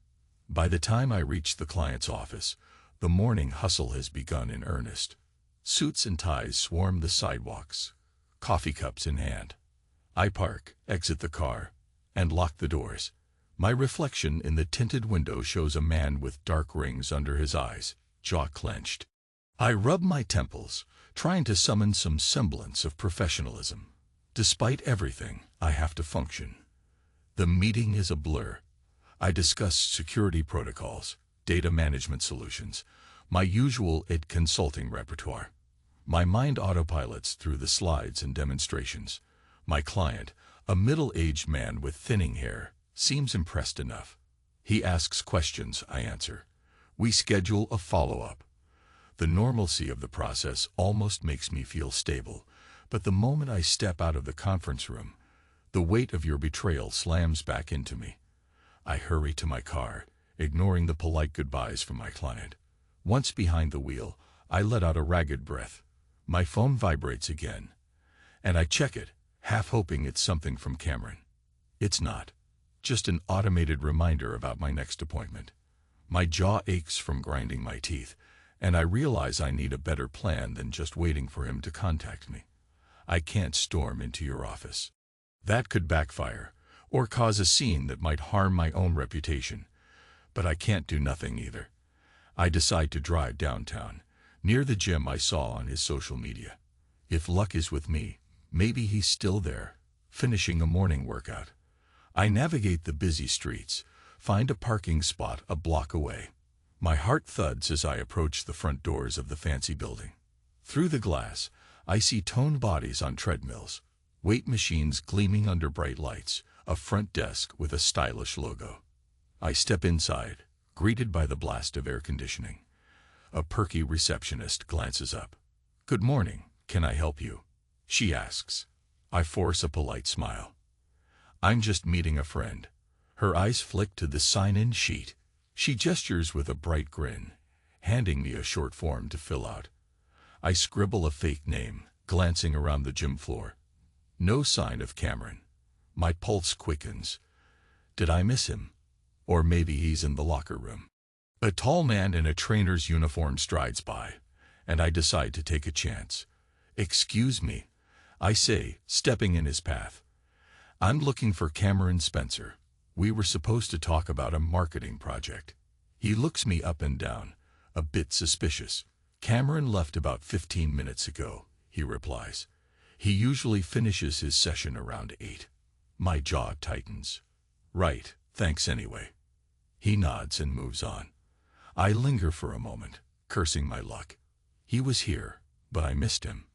By the time I reach the client's office, the morning hustle has begun in earnest. Suits and ties swarm the sidewalks, coffee cups in hand. I park, exit the car, and lock the doors. My reflection in the tinted window shows a man with dark rings under his eyes, jaw clenched. I rub my temples, trying to summon some semblance of professionalism. Despite everything, I have to function. The meeting is a blur. I discuss security protocols, data management solutions, my usual consulting repertoire. My mind autopilots through the slides and demonstrations. My client, a middle-aged man with thinning hair, seems impressed enough. He asks questions, I answer. We schedule a follow-up. The normalcy of the process almost makes me feel stable, but the moment I step out of the conference room, the weight of your betrayal slams back into me. I hurry to my car, ignoring the polite goodbyes from my client. Once behind the wheel, I let out a ragged breath. My phone vibrates again, and I check it, half hoping it's something from Cameron. It's not. Just an automated reminder about my next appointment. My jaw aches from grinding my teeth, and I realize I need a better plan than just waiting for him to contact me. I can't storm into your office. That could backfire, or cause a scene that might harm my own reputation. But I can't do nothing either. I decide to drive downtown, near the gym I saw on his social media. If luck is with me, maybe he's still there, finishing a morning workout. I navigate the busy streets, find a parking spot a block away. My heart thuds as I approach the front doors of the fancy building. Through the glass, I see toned bodies on treadmills, weight machines gleaming under bright lights, a front desk with a stylish logo. I step inside, greeted by the blast of air conditioning. A perky receptionist glances up. "Good morning, can I help you?" she asks. I force a polite smile. "I'm just meeting a friend." Her eyes flick to the sign-in sheet. She gestures with a bright grin, handing me a short form to fill out. I scribble a fake name, glancing around the gym floor. No sign of Cameron. My pulse quickens. Did I miss him? Or maybe he's in the locker room. A tall man in a trainer's uniform strides by, and I decide to take a chance. "Excuse me," I say, stepping in his path. "I'm looking for Cameron Spencer. We were supposed to talk about a marketing project." He looks me up and down, a bit suspicious. "Cameron left about 15 minutes ago," he replies. "He usually finishes his session around 8. My jaw tightens. "Right, thanks anyway." He nods and moves on. I linger for a moment, cursing my luck. He was here, but I missed him.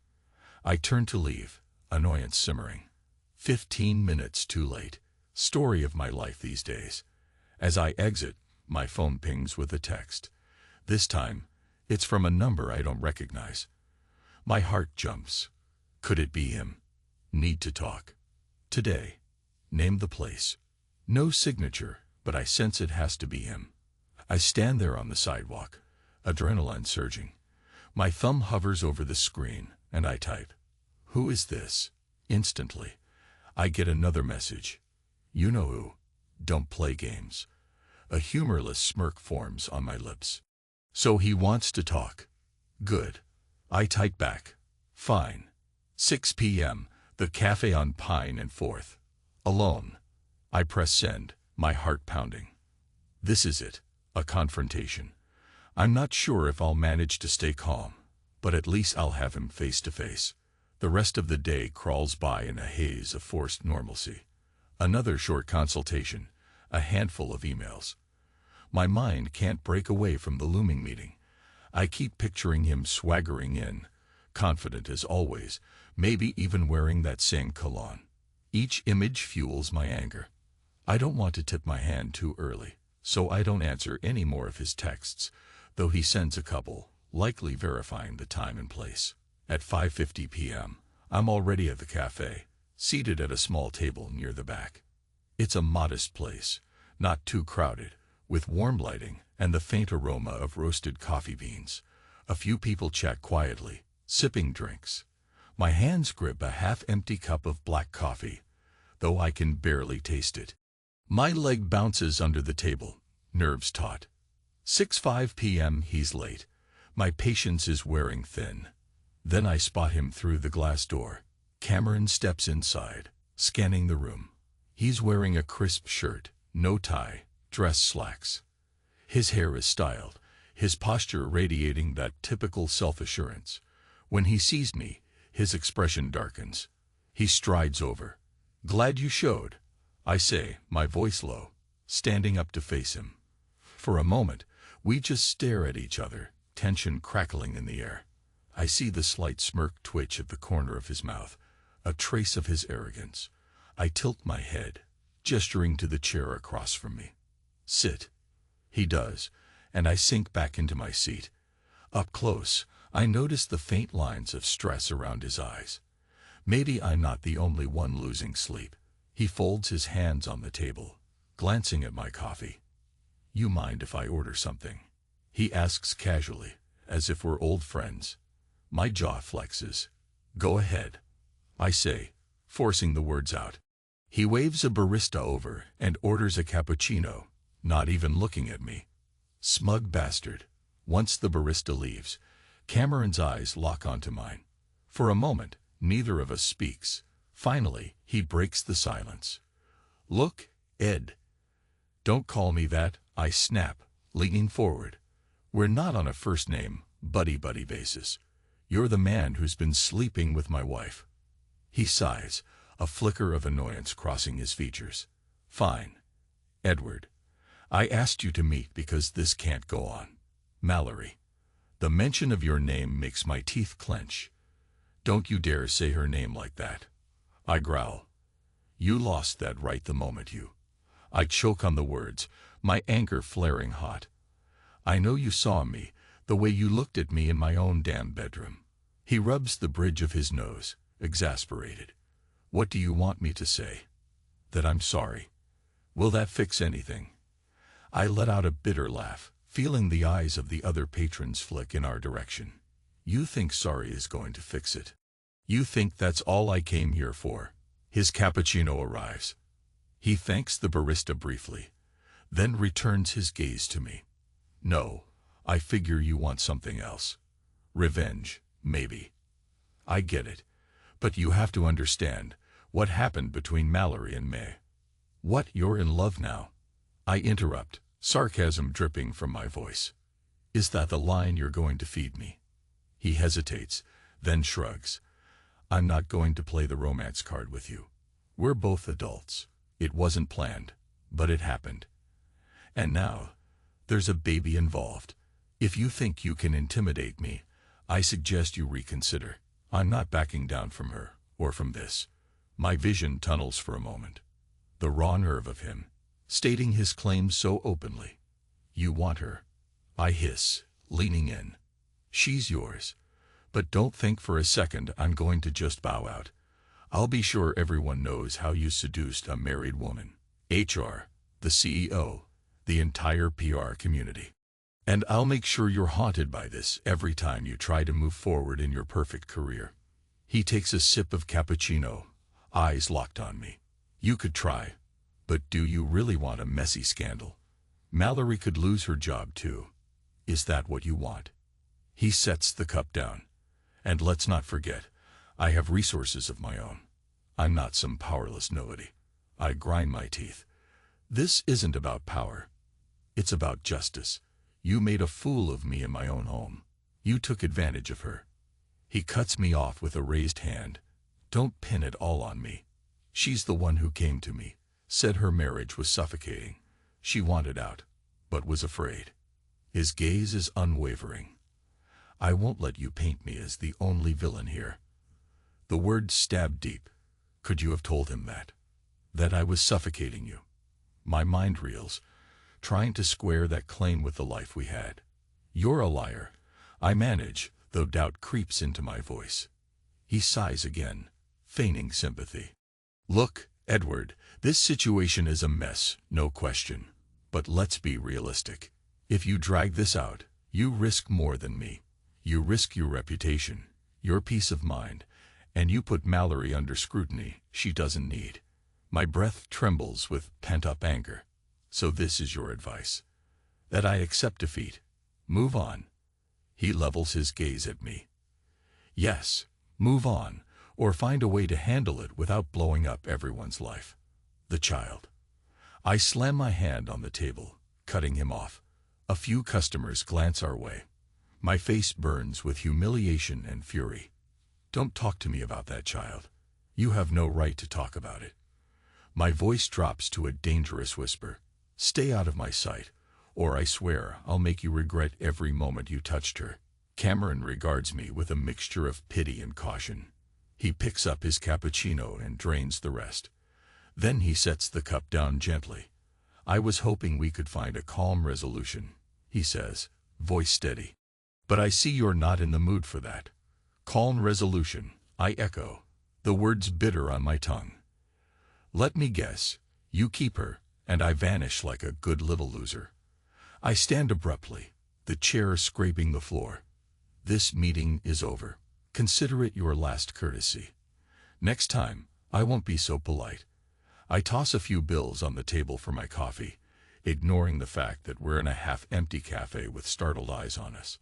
I turn to leave, annoyance simmering. 15 minutes too late. Story of my life these days. As I exit, my phone pings with a text. This time, it's from a number I don't recognize. My heart jumps. Could it be him? Need to talk. Today. Name the place. No signature, but I sense it has to be him. I stand there on the sidewalk, adrenaline surging. My thumb hovers over the screen, and I type, "Who is this?" Instantly, I get another message. "You know who. Don't play games." A humorless smirk forms on my lips. So he wants to talk. Good. I type back. Fine. 6 p.m., the cafe on Pine and 4th. Alone. I press send, my heart pounding. This is it, a confrontation. I'm not sure if I'll manage to stay calm, but at least I'll have him face to face. The rest of the day crawls by in a haze of forced normalcy. Another short consultation, a handful of emails. My mind can't break away from the looming meeting. I keep picturing him swaggering in, confident as always, maybe even wearing that same cologne. Each image fuels my anger. I don't want to tip my hand too early, so I don't answer any more of his texts, though he sends a couple, likely verifying the time and place. At 5:50 p.m., I'm already at the cafe, seated at a small table near the back. It's a modest place, not too crowded, with warm lighting and the faint aroma of roasted coffee beans. A few people chat quietly, sipping drinks. My hands grip a half-empty cup of black coffee, though I can barely taste it. My leg bounces under the table, nerves taut. 6:05 p.m. He's late. My patience is wearing thin. Then I spot him through the glass door. Cameron steps inside, scanning the room. He's wearing a crisp shirt, no tie, dress slacks. His hair is styled, his posture radiating that typical self-assurance. When he sees me, his expression darkens. He strides over. "Glad you showed," I say, my voice low, standing up to face him. For a moment, we just stare at each other, tension crackling in the air. I see the slight smirk twitch at the corner of his mouth, a trace of his arrogance. I tilt my head, gesturing to the chair across from me. "Sit." He does, and I sink back into my seat. Up close, I notice the faint lines of stress around his eyes. Maybe I'm not the only one losing sleep. He folds his hands on the table, glancing at my coffee. "You mind if I order something?" he asks casually, as if we're old friends. My jaw flexes. "Go ahead," I say, forcing the words out. He waves a barista over and orders a cappuccino, not even looking at me. Smug bastard. Once the barista leaves, Cameron's eyes lock onto mine. For a moment, neither of us speaks. Finally, he breaks the silence. "Look, Ed." "Don't call me that," I snap, leaning forward. "We're not on a first-name, buddy-buddy basis. You're the man who's been sleeping with my wife." He sighs, a flicker of annoyance crossing his features. "Fine. Edward, I asked you to meet because this can't go on. Mallory. The mention of your name makes my teeth clench. Don't you dare say her name like that." I growl. "You lost that right the moment you—" I choke on the words, my anger flaring hot. "I know you saw me, the way you looked at me in my own damn bedroom." He rubs the bridge of his nose, exasperated. "What do you want me to say? That I'm sorry? Will that fix anything?" I let out a bitter laugh, feeling the eyes of the other patrons flick in our direction. "You think sorry is going to fix it? You think that's all I came here for?" His cappuccino arrives. He thanks the barista briefly, then returns his gaze to me. "No, I figure you want something else. Revenge, maybe. I get it, but you have to understand what happened between Mallory and May." "What, you're in love now?" I interrupt, sarcasm dripping from my voice. "Is that the line you're going to feed me?" He hesitates, then shrugs. "I'm not going to play the romance card with you. We're both adults. It wasn't planned, but it happened. And now, there's a baby involved. If you think you can intimidate me, I suggest you reconsider. I'm not backing down from her, or from this." My vision tunnels for a moment. The raw nerve of him, stating his claims so openly. "You want her?" I hiss, leaning in. "She's yours. But don't think for a second I'm going to just bow out. I'll be sure everyone knows how you seduced a married woman. HR, the CEO, the entire PR community. And I'll make sure you're haunted by this every time you try to move forward in your perfect career." He takes a sip of cappuccino, eyes locked on me. "You could try, but do you really want a messy scandal? Mallory could lose her job too. Is that what you want?" He sets the cup down. "And let's not forget, I have resources of my own. I'm not some powerless nobody." I grind my teeth. "This isn't about power. It's about justice. You made a fool of me in my own home. You took advantage of her." He cuts me off with a raised hand. "Don't pin it all on me. She's the one who came to me, said her marriage was suffocating. She wanted out, but was afraid." His gaze is unwavering. "I won't let you paint me as the only villain here." The words stab deep. Could you have told him that? That I was suffocating you? My mind reels, trying to square that claim with the life we had. "You're a liar," I manage, though doubt creeps into my voice. He sighs again, feigning sympathy. "Look, Edward, this situation is a mess, no question. But let's be realistic. If you drag this out, you risk more than me. You risk your reputation, your peace of mind, And you put Mallory under scrutiny she doesn't need. My breath trembles with pent-up anger. So this is your advice? That I accept defeat? Move on? He levels his gaze at me. Yes, move on, or find a way to handle it without blowing up everyone's life. The child. I slam my hand on the table, cutting him off. A few customers glance our way. My face burns with humiliation and fury. Don't talk to me about that child. You have no right to talk about it. My voice drops to a dangerous whisper. Stay out of my sight, or I swear I'll make you regret every moment you touched her. Cameron regards me with a mixture of pity and caution. He picks up his cappuccino and drains the rest. Then he sets the cup down gently. I was hoping we could find a calm resolution, he says, voice steady. But I see you're not in the mood for that. Calm resolution, I echo, the words bitter on my tongue. Let me guess, you keep her, and I vanish like a good little loser. I stand abruptly, the chair scraping the floor. This meeting is over. Consider it your last courtesy. Next time, I won't be so polite. I toss a few bills on the table for my coffee, ignoring the fact that we're in a half-empty cafe with startled eyes on us.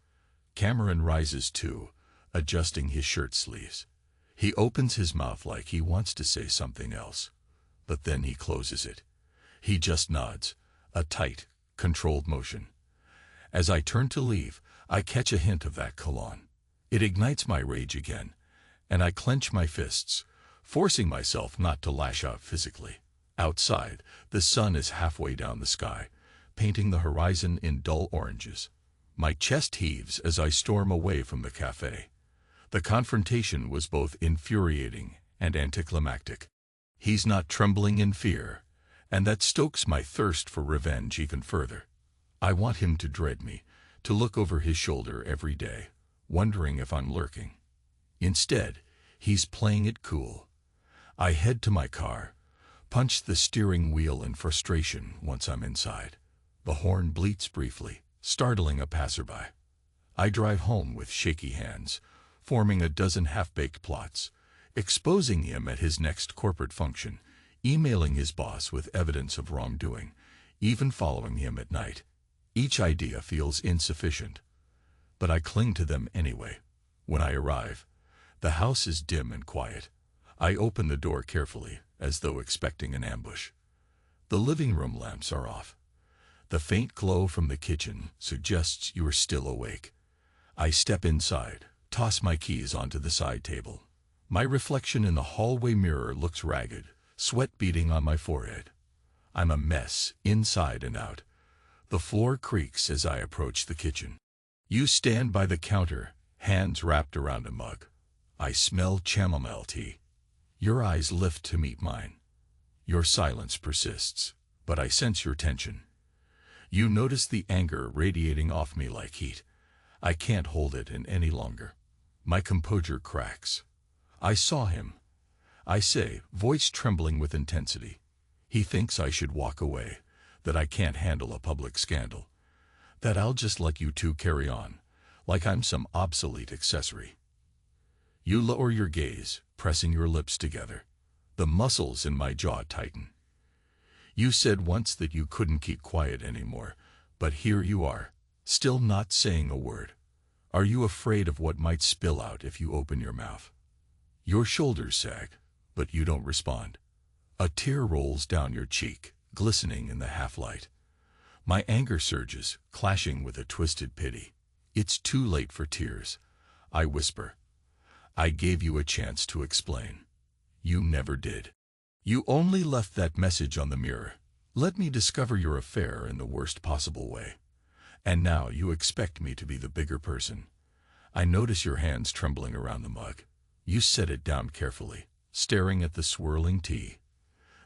Cameron rises too, adjusting his shirt sleeves. He opens his mouth like he wants to say something else, but then he closes it. He just nods, a tight, controlled motion. As I turn to leave, I catch a hint of that cologne. It ignites my rage again, and I clench my fists, forcing myself not to lash out physically. Outside, the sun is halfway down the sky, painting the horizon in dull oranges. My chest heaves as I storm away from the cafe. The confrontation was both infuriating and anticlimactic. He's not trembling in fear, and that stokes my thirst for revenge even further. I want him to dread me, to look over his shoulder every day, wondering if I'm lurking. Instead, he's playing it cool. I head to my car, punch the steering wheel in frustration once I'm inside. The horn bleats briefly, startling a passerby. I drive home with shaky hands, forming a dozen half-baked plots, exposing him at his next corporate function, emailing his boss with evidence of wrongdoing, even following him at night. Each idea feels insufficient, but I cling to them anyway. When I arrive, the house is dim and quiet. I open the door carefully, as though expecting an ambush. The living room lamps are off. The faint glow from the kitchen suggests you are still awake. I step inside, toss my keys onto the side table. My reflection in the hallway mirror looks ragged, sweat beading on my forehead. I'm a mess, inside and out. The floor creaks as I approach the kitchen. You stand by the counter, hands wrapped around a mug. I smell chamomile tea. Your eyes lift to meet mine. Your silence persists, but I sense your tension. You notice the anger radiating off me like heat. I can't hold it in any longer. My composure cracks. I saw him. I say, voice trembling with intensity. He thinks I should walk away, that I can't handle a public scandal, that I'll just let you two carry on, like I'm some obsolete accessory. You lower your gaze, pressing your lips together. The muscles in my jaw tighten. You said once that you couldn't keep quiet anymore, but here you are, still not saying a word. Are you afraid of what might spill out if you open your mouth? Your shoulders sag, but you don't respond. A tear rolls down your cheek, glistening in the half-light. My anger surges, clashing with a twisted pity. It's too late for tears, I whisper. I gave you a chance to explain. You never did. You only left that message on the mirror. Let me discover your affair in the worst possible way. And now you expect me to be the bigger person. I notice your hands trembling around the mug. You set it down carefully, staring at the swirling tea.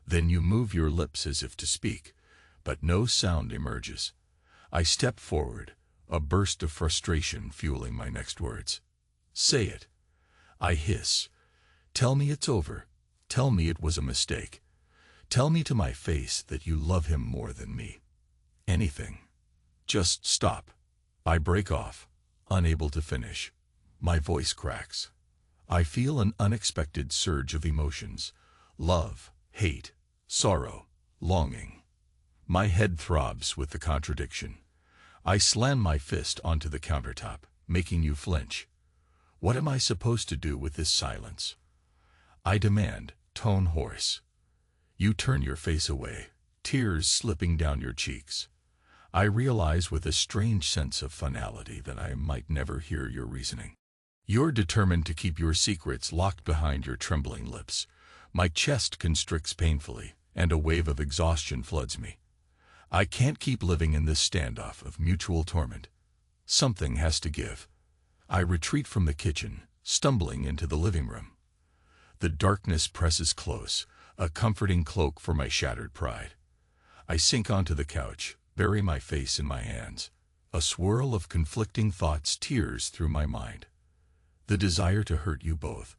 Then you move your lips as if to speak, but no sound emerges. I step forward, a burst of frustration fueling my next words. Say it. I hiss. Tell me it's over. Tell me it was a mistake. Tell me to my face that you love him more than me. Anything. Just stop. I break off, unable to finish. My voice cracks. I feel an unexpected surge of emotions: love, hate, sorrow, longing. My head throbs with the contradiction. I slam my fist onto the countertop, making you flinch. What am I supposed to do with this silence? I demand, tone hoarse. You turn your face away, tears slipping down your cheeks. I realize with a strange sense of finality that I might never hear your reasoning. You're determined to keep your secrets locked behind your trembling lips. My chest constricts painfully, and a wave of exhaustion floods me. I can't keep living in this standoff of mutual torment. Something has to give. I retreat from the kitchen, stumbling into the living room. The darkness presses close, a comforting cloak for my shattered pride. I sink onto the couch, bury my face in my hands. A swirl of conflicting thoughts tears through my mind. The desire to hurt you both,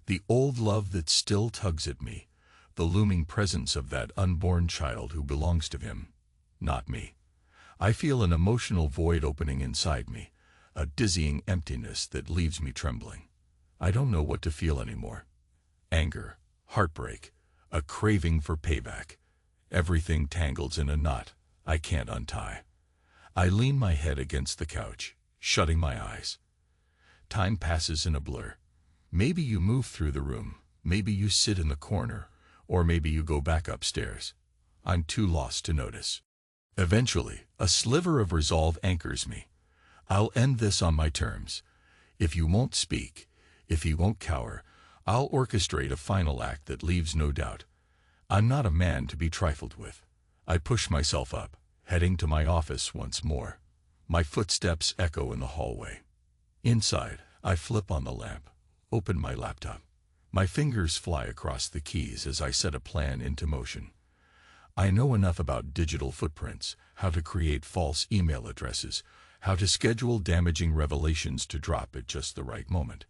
the old love that still tugs at me, the looming presence of that unborn child who belongs to him, not me. I feel an emotional void opening inside me, a dizzying emptiness that leaves me trembling. I don't know what to feel anymore. Anger, heartbreak, a craving for payback. Everything tangles in a knot I can't untie. I lean my head against the couch, shutting my eyes. Time passes in a blur. Maybe you move through the room, maybe you sit in the corner, or maybe you go back upstairs. I'm too lost to notice. Eventually, a sliver of resolve anchors me. I'll end this on my terms. If you won't speak, if you won't cower, I'll orchestrate a final act that leaves no doubt. I'm not a man to be trifled with. I push myself up, heading to my office once more. My footsteps echo in the hallway. Inside, I flip on the lamp, open my laptop. My fingers fly across the keys as I set a plan into motion. I know enough about digital footprints, how to create false email addresses, how to schedule damaging revelations to drop at just the right moment.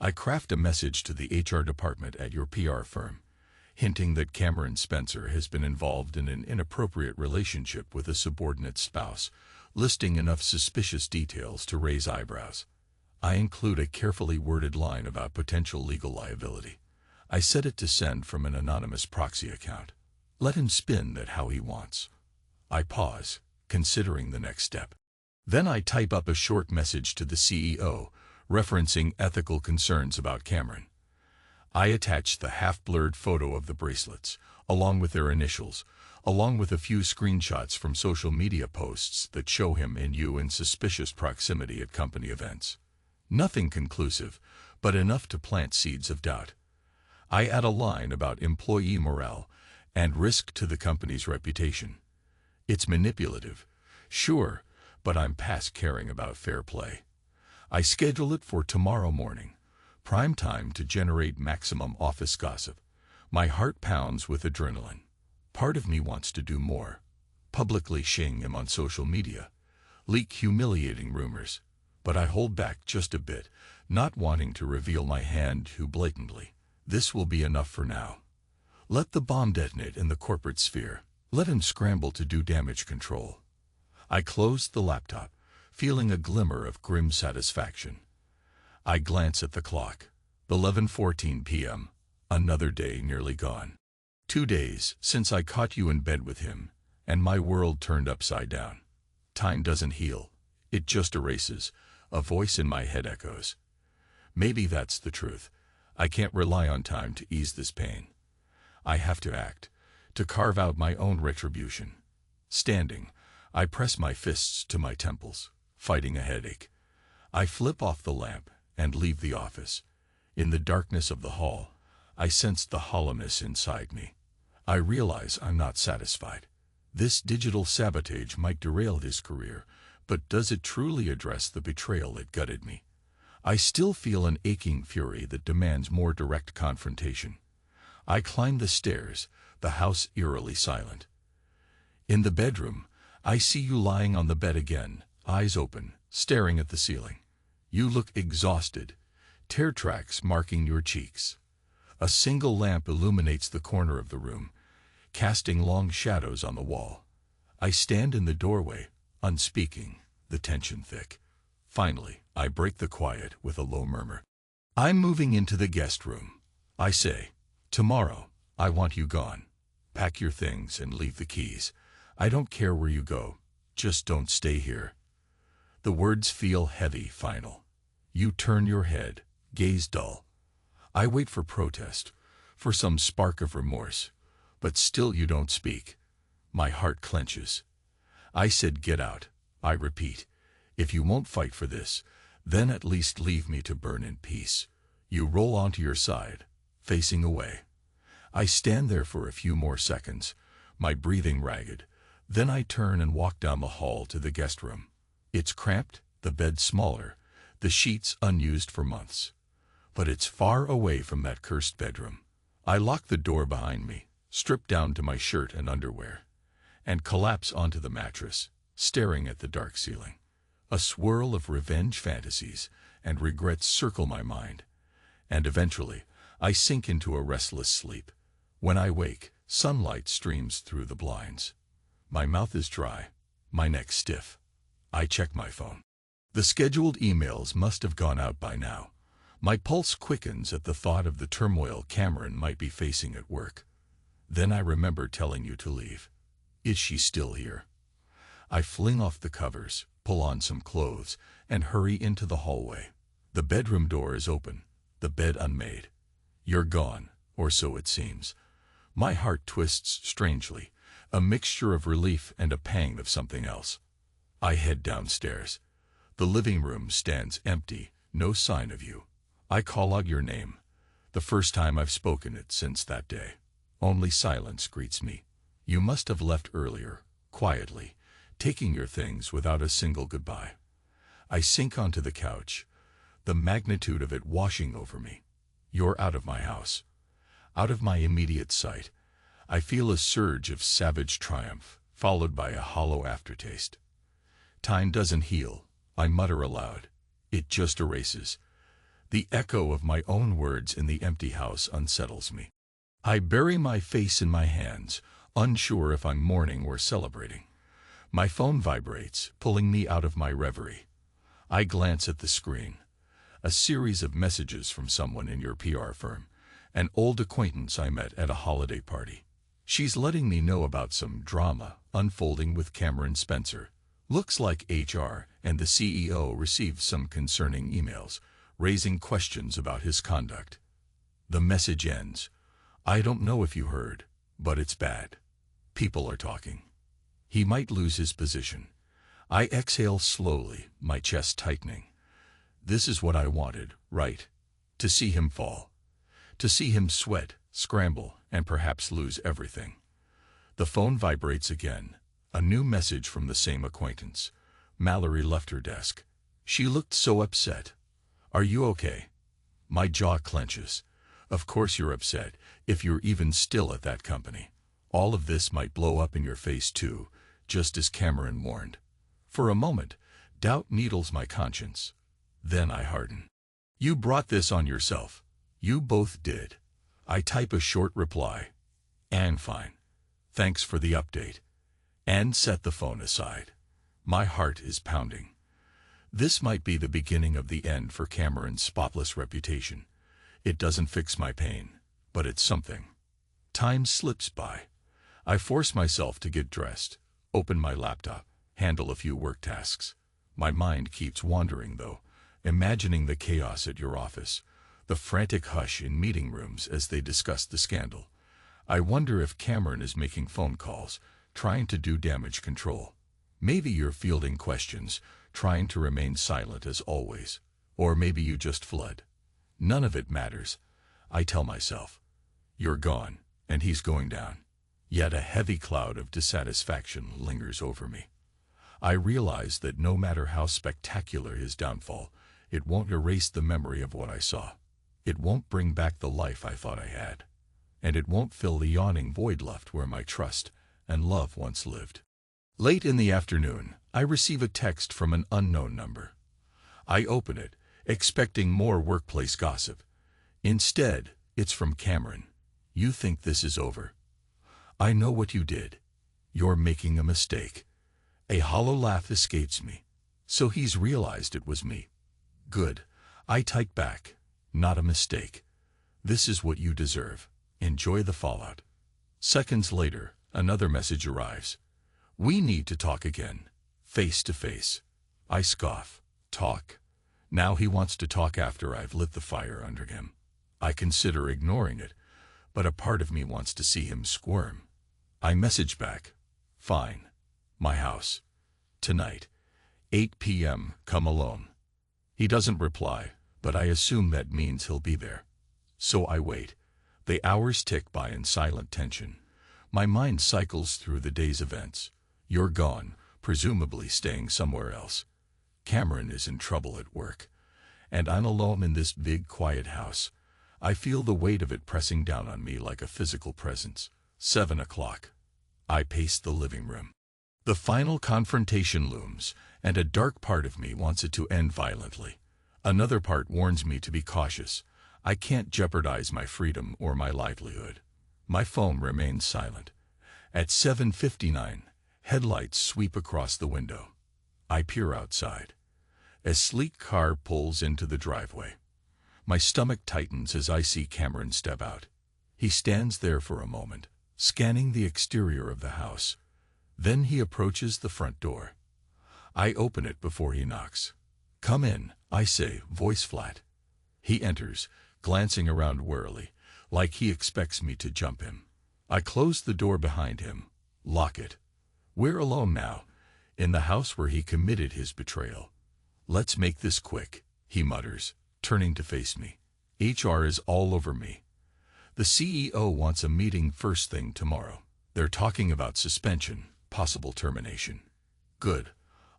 I craft a message to the HR department at your PR firm, hinting that Cameron Spencer has been involved in an inappropriate relationship with a subordinate spouse, listing enough suspicious details to raise eyebrows. I include a carefully worded line about potential legal liability. I set it to send from an anonymous proxy account. Let him spin that how he wants. I pause, considering the next step. Then I type up a short message to the CEO, referencing ethical concerns about Cameron. I attach the half-blurred photo of the bracelets, along with their initials, along with a few screenshots from social media posts that show him and you in suspicious proximity at company events. Nothing conclusive, but enough to plant seeds of doubt. I add a line about employee morale and risk to the company's reputation. It's manipulative, sure, but I'm past caring about fair play. I schedule it for tomorrow morning, prime time to generate maximum office gossip. My heart pounds with adrenaline. Part of me wants to do more. Publicly shame him on social media, leak humiliating rumors. But I hold back just a bit, not wanting to reveal my hand too blatantly. This will be enough for now. Let the bomb detonate in the corporate sphere. Let him scramble to do damage control. I closed the laptop, feeling a glimmer of grim satisfaction. I glance at the clock. 11:14 p.m. Another day nearly gone. 2 days since I caught you in bed with him, and my world turned upside down. Time doesn't heal. It just erases. A voice in my head echoes. Maybe that's the truth. I can't rely on time to ease this pain. I have to act, to carve out my own retribution. Standing, I press my fists to my temples, fighting a headache. I flip off the lamp and leave the office. In the darkness of the hall, I sense the hollowness inside me. I realize I'm not satisfied. This digital sabotage might derail his career, but does it truly address the betrayal that gutted me? I still feel an aching fury that demands more direct confrontation. I climb the stairs, the house eerily silent. In the bedroom, I see you lying on the bed again, eyes open, staring at the ceiling. You look exhausted, tear tracks marking your cheeks. A single lamp illuminates the corner of the room, casting long shadows on the wall. I stand in the doorway, unspeaking, the tension thick. Finally, I break the quiet with a low murmur. I'm moving into the guest room. I say, tomorrow, I want you gone. Pack your things and leave the keys. I don't care where you go. Just don't stay here. The words feel heavy, final. You turn your head, gaze dull. I wait for protest, for some spark of remorse, but still you don't speak. My heart clenches. I said get out. I repeat, if you won't fight for this, then at least leave me to burn in peace. You roll onto your side, facing away. I stand there for a few more seconds, my breathing ragged. Then I turn and walk down the hall to the guest room. It's cramped, the bed smaller, the sheets unused for months. But it's far away from that cursed bedroom. I lock the door behind me, strip down to my shirt and underwear, and collapse onto the mattress, staring at the dark ceiling. A swirl of revenge fantasies and regrets circle my mind, and eventually I sink into a restless sleep. When I wake, sunlight streams through the blinds. My mouth is dry, my neck stiff. I check my phone. The scheduled emails must have gone out by now. My pulse quickens at the thought of the turmoil Cameron might be facing at work. Then I remember telling you to leave. Is she still here? I fling off the covers, pull on some clothes, and hurry into the hallway. The bedroom door is open, the bed unmade. You're gone, or so it seems. My heart twists strangely, a mixture of relief and a pang of something else. I head downstairs. The living room stands empty, no sign of you. I call out your name, the first time I've spoken it since that day. Only silence greets me. You must have left earlier, quietly, taking your things without a single goodbye. I sink onto the couch, the magnitude of it washing over me. You're out of my house, out of my immediate sight. I feel a surge of savage triumph, followed by a hollow aftertaste. Time doesn't heal, I mutter aloud. It just erases. The echo of my own words in the empty house unsettles me. I bury my face in my hands, unsure if I'm mourning or celebrating. My phone vibrates, pulling me out of my reverie. I glance at the screen. A series of messages from someone in your PR firm, an old acquaintance I met at a holiday party. She's letting me know about some drama unfolding with Cameron Spencer. Looks like HR and the CEO received some concerning emails, raising questions about his conduct. The message ends. I don't know if you heard, but it's bad. People are talking. He might lose his position. I exhale slowly, my chest tightening. This is what I wanted, right? To see him fall. To see him sweat, scramble, and perhaps lose everything. The phone vibrates again. A new message from the same acquaintance. Mallory left her desk. She looked so upset. Are you okay? My jaw clenches. Of course you're upset, if you're even still at that company. All of this might blow up in your face too, just as Cameron warned. For a moment, doubt needles my conscience. Then I harden. You brought this on yourself. You both did. I type a short reply. And fine. Thanks for the update. And set the phone aside. My heart is pounding. This might be the beginning of the end for Cameron's spotless reputation. It doesn't fix my pain, but it's something. Time slips by. I force myself to get dressed, open my laptop, handle a few work tasks. My mind keeps wandering though, imagining the chaos at your office, the frantic hush in meeting rooms as they discuss the scandal. I wonder if Cameron is making phone calls, trying to do damage control. Maybe you're fielding questions, trying to remain silent as always. Or maybe you just flood. None of it matters. I tell myself. You're gone, and he's going down. Yet a heavy cloud of dissatisfaction lingers over me. I realize that no matter how spectacular his downfall, it won't erase the memory of what I saw. It won't bring back the life I thought I had. And it won't fill the yawning void left where my trust and love once lived. Late in the afternoon, I receive a text from an unknown number. I open it, expecting more workplace gossip. Instead, it's from Cameron. You think this is over? I know what you did. You're making a mistake. A hollow laugh escapes me. So he's realized it was me. Good. I type back. Not a mistake. This is what you deserve. Enjoy the fallout. Seconds later, another message arrives. We need to talk again. Face to face. I scoff. Talk. Now he wants to talk after I've lit the fire under him. I consider ignoring it, but a part of me wants to see him squirm. I message back. Fine. My house. Tonight. 8 p.m. Come alone. He doesn't reply, but I assume that means he'll be there. So I wait. The hours tick by in silent tension. My mind cycles through the day's events. You're gone, presumably staying somewhere else. Cameron is in trouble at work. And I'm alone in this big, quiet house. I feel the weight of it pressing down on me like a physical presence. 7 o'clock. I pace the living room. The final confrontation looms, and a dark part of me wants it to end violently. Another part warns me to be cautious. I can't jeopardize my freedom or my livelihood. My phone remains silent. At 7:59, headlights sweep across the window. I peer outside. A sleek car pulls into the driveway. My stomach tightens as I see Cameron step out. He stands there for a moment, scanning the exterior of the house. Then he approaches the front door. I open it before he knocks. Come in, I say, voice flat. He enters, glancing around warily, like he expects me to jump him. I close the door behind him, lock it. We're alone now, in the house where he committed his betrayal. Let's make this quick, he mutters, turning to face me. HR is all over me. The CEO wants a meeting first thing tomorrow. They're talking about suspension, possible termination. Good,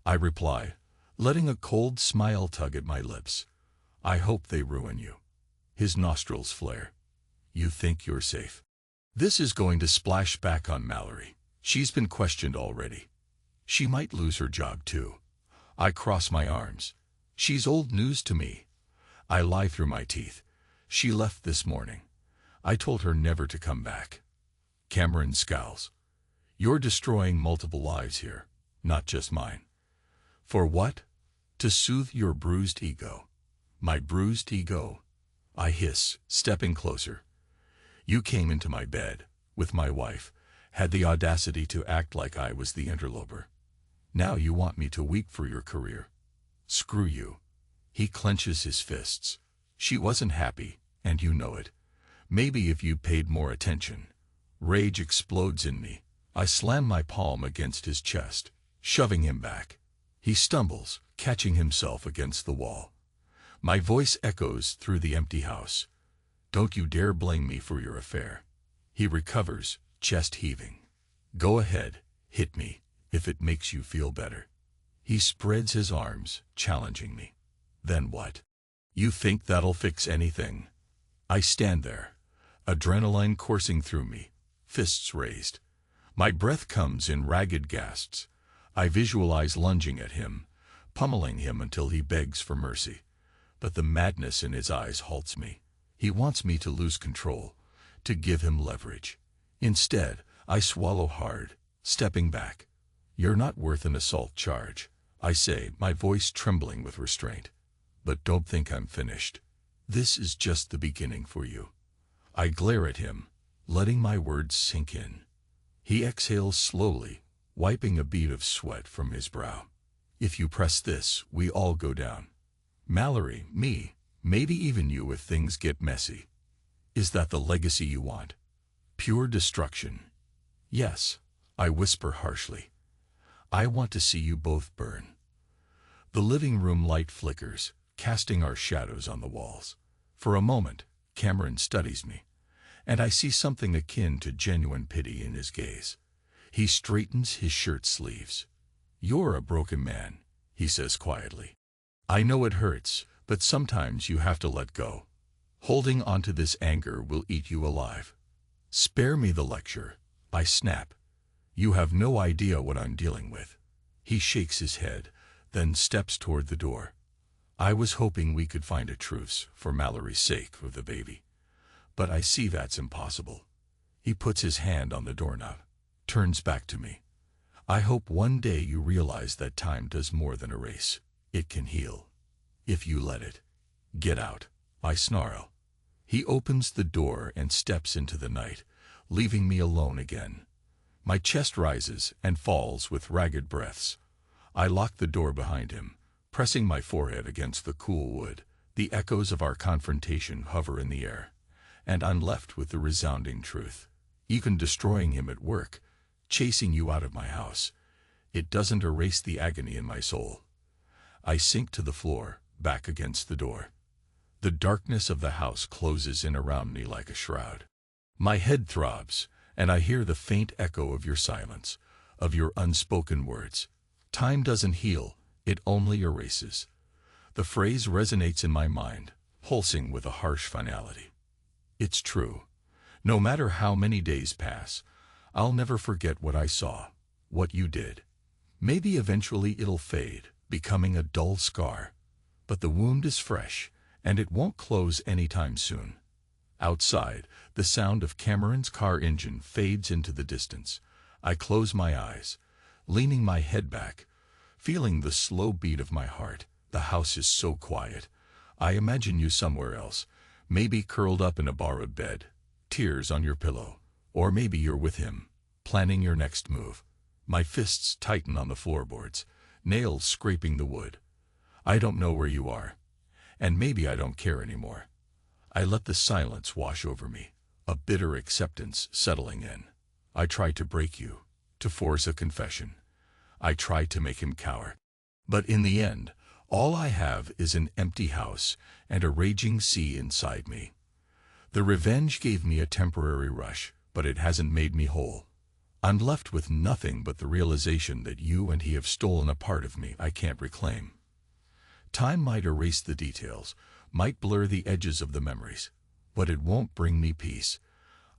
I reply, letting a cold smile tug at my lips. I hope they ruin you. His nostrils flare. You think you're safe? This is going to splash back on Mallory. She's been questioned already. She might lose her job too. I cross my arms. She's old news to me. I lie through my teeth. She left this morning. I told her never to come back. Cameron scowls. You're destroying multiple lives here, not just mine. For what? To soothe your bruised ego. My bruised ego? I hiss, stepping closer. You came into my bed, with my wife, had the audacity to act like I was the interloper. Now you want me to weep for your career. Screw you. He clenches his fists. She wasn't happy, and you know it. Maybe if you paid more attention. Rage explodes in me. I slam my palm against his chest, shoving him back. He stumbles, catching himself against the wall. My voice echoes through the empty house. Don't you dare blame me for your affair. He recovers, chest heaving. Go ahead, hit me, if it makes you feel better. He spreads his arms, challenging me. Then what? You think that'll fix anything? I stand there, adrenaline coursing through me, fists raised. My breath comes in ragged gasps. I visualize lunging at him, pummeling him until he begs for mercy. But the madness in his eyes halts me. He wants me to lose control, to give him leverage. Instead, I swallow hard, stepping back. You're not worth an assault charge, I say, my voice trembling with restraint. But don't think I'm finished. This is just the beginning for you. I glare at him, letting my words sink in. He exhales slowly, wiping a bead of sweat from his brow. If you press this, we all go down. Mallory, me, maybe even you if things get messy. Is that the legacy you want? Pure destruction? Yes, I whisper harshly. I want to see you both burn. The living room light flickers, casting our shadows on the walls. For a moment, Cameron studies me, and I see something akin to genuine pity in his gaze. He straightens his shirt sleeves. You're a broken man, he says quietly. I know it hurts, but sometimes you have to let go. Holding onto this anger will eat you alive. Spare me the lecture, I snap. You have no idea what I'm dealing with. He shakes his head, then steps toward the door. I was hoping we could find a truce for Mallory's sake of the baby. But I see that's impossible. He puts his hand on the doorknob, turns back to me. I hope one day you realize that time does more than erase. It can heal. If you let it. Get out, I snarl. He opens the door and steps into the night, leaving me alone again. My chest rises and falls with ragged breaths. I lock the door behind him, pressing my forehead against the cool wood. The echoes of our confrontation hover in the air, and I'm left with the resounding truth. Even destroying him at work, chasing you out of my house, it doesn't erase the agony in my soul. I sink to the floor, back against the door. The darkness of the house closes in around me like a shroud. My head throbs, and I hear the faint echo of your silence, of your unspoken words. Time doesn't heal, it only erases. The phrase resonates in my mind, pulsing with a harsh finality. It's true. No matter how many days pass, I'll never forget what I saw, what you did. Maybe eventually it'll fade, becoming a dull scar. But the wound is fresh, and it won't close anytime soon. Outside, the sound of Cameron's car engine fades into the distance. I close my eyes, leaning my head back, feeling the slow beat of my heart. The house is so quiet. I imagine you somewhere else, maybe curled up in a borrowed bed, tears on your pillow. Or maybe you're with him, planning your next move. My fists tighten on the floorboards, nails scraping the wood. I don't know where you are, and maybe I don't care anymore. I let the silence wash over me, a bitter acceptance settling in. I try to break you, to force a confession. I try to make him cower. But in the end, all I have is an empty house and a raging sea inside me. The revenge gave me a temporary rush, but it hasn't made me whole. I'm left with nothing but the realization that you and he have stolen a part of me I can't reclaim. Time might erase the details, might blur the edges of the memories, but it won't bring me peace.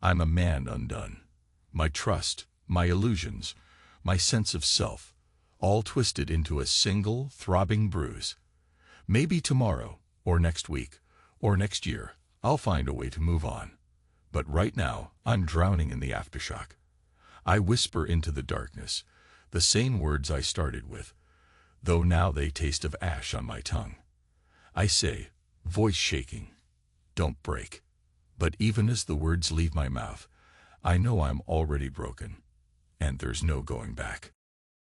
I'm a man undone. My trust, my illusions, my sense of self, all twisted into a single, throbbing bruise. Maybe tomorrow, or next week, or next year, I'll find a way to move on. But right now, I'm drowning in the aftershock. I whisper into the darkness, the same words I started with, though now they taste of ash on my tongue. I say, voice shaking, don't break. But even as the words leave my mouth, I know I'm already broken, and there's no going back.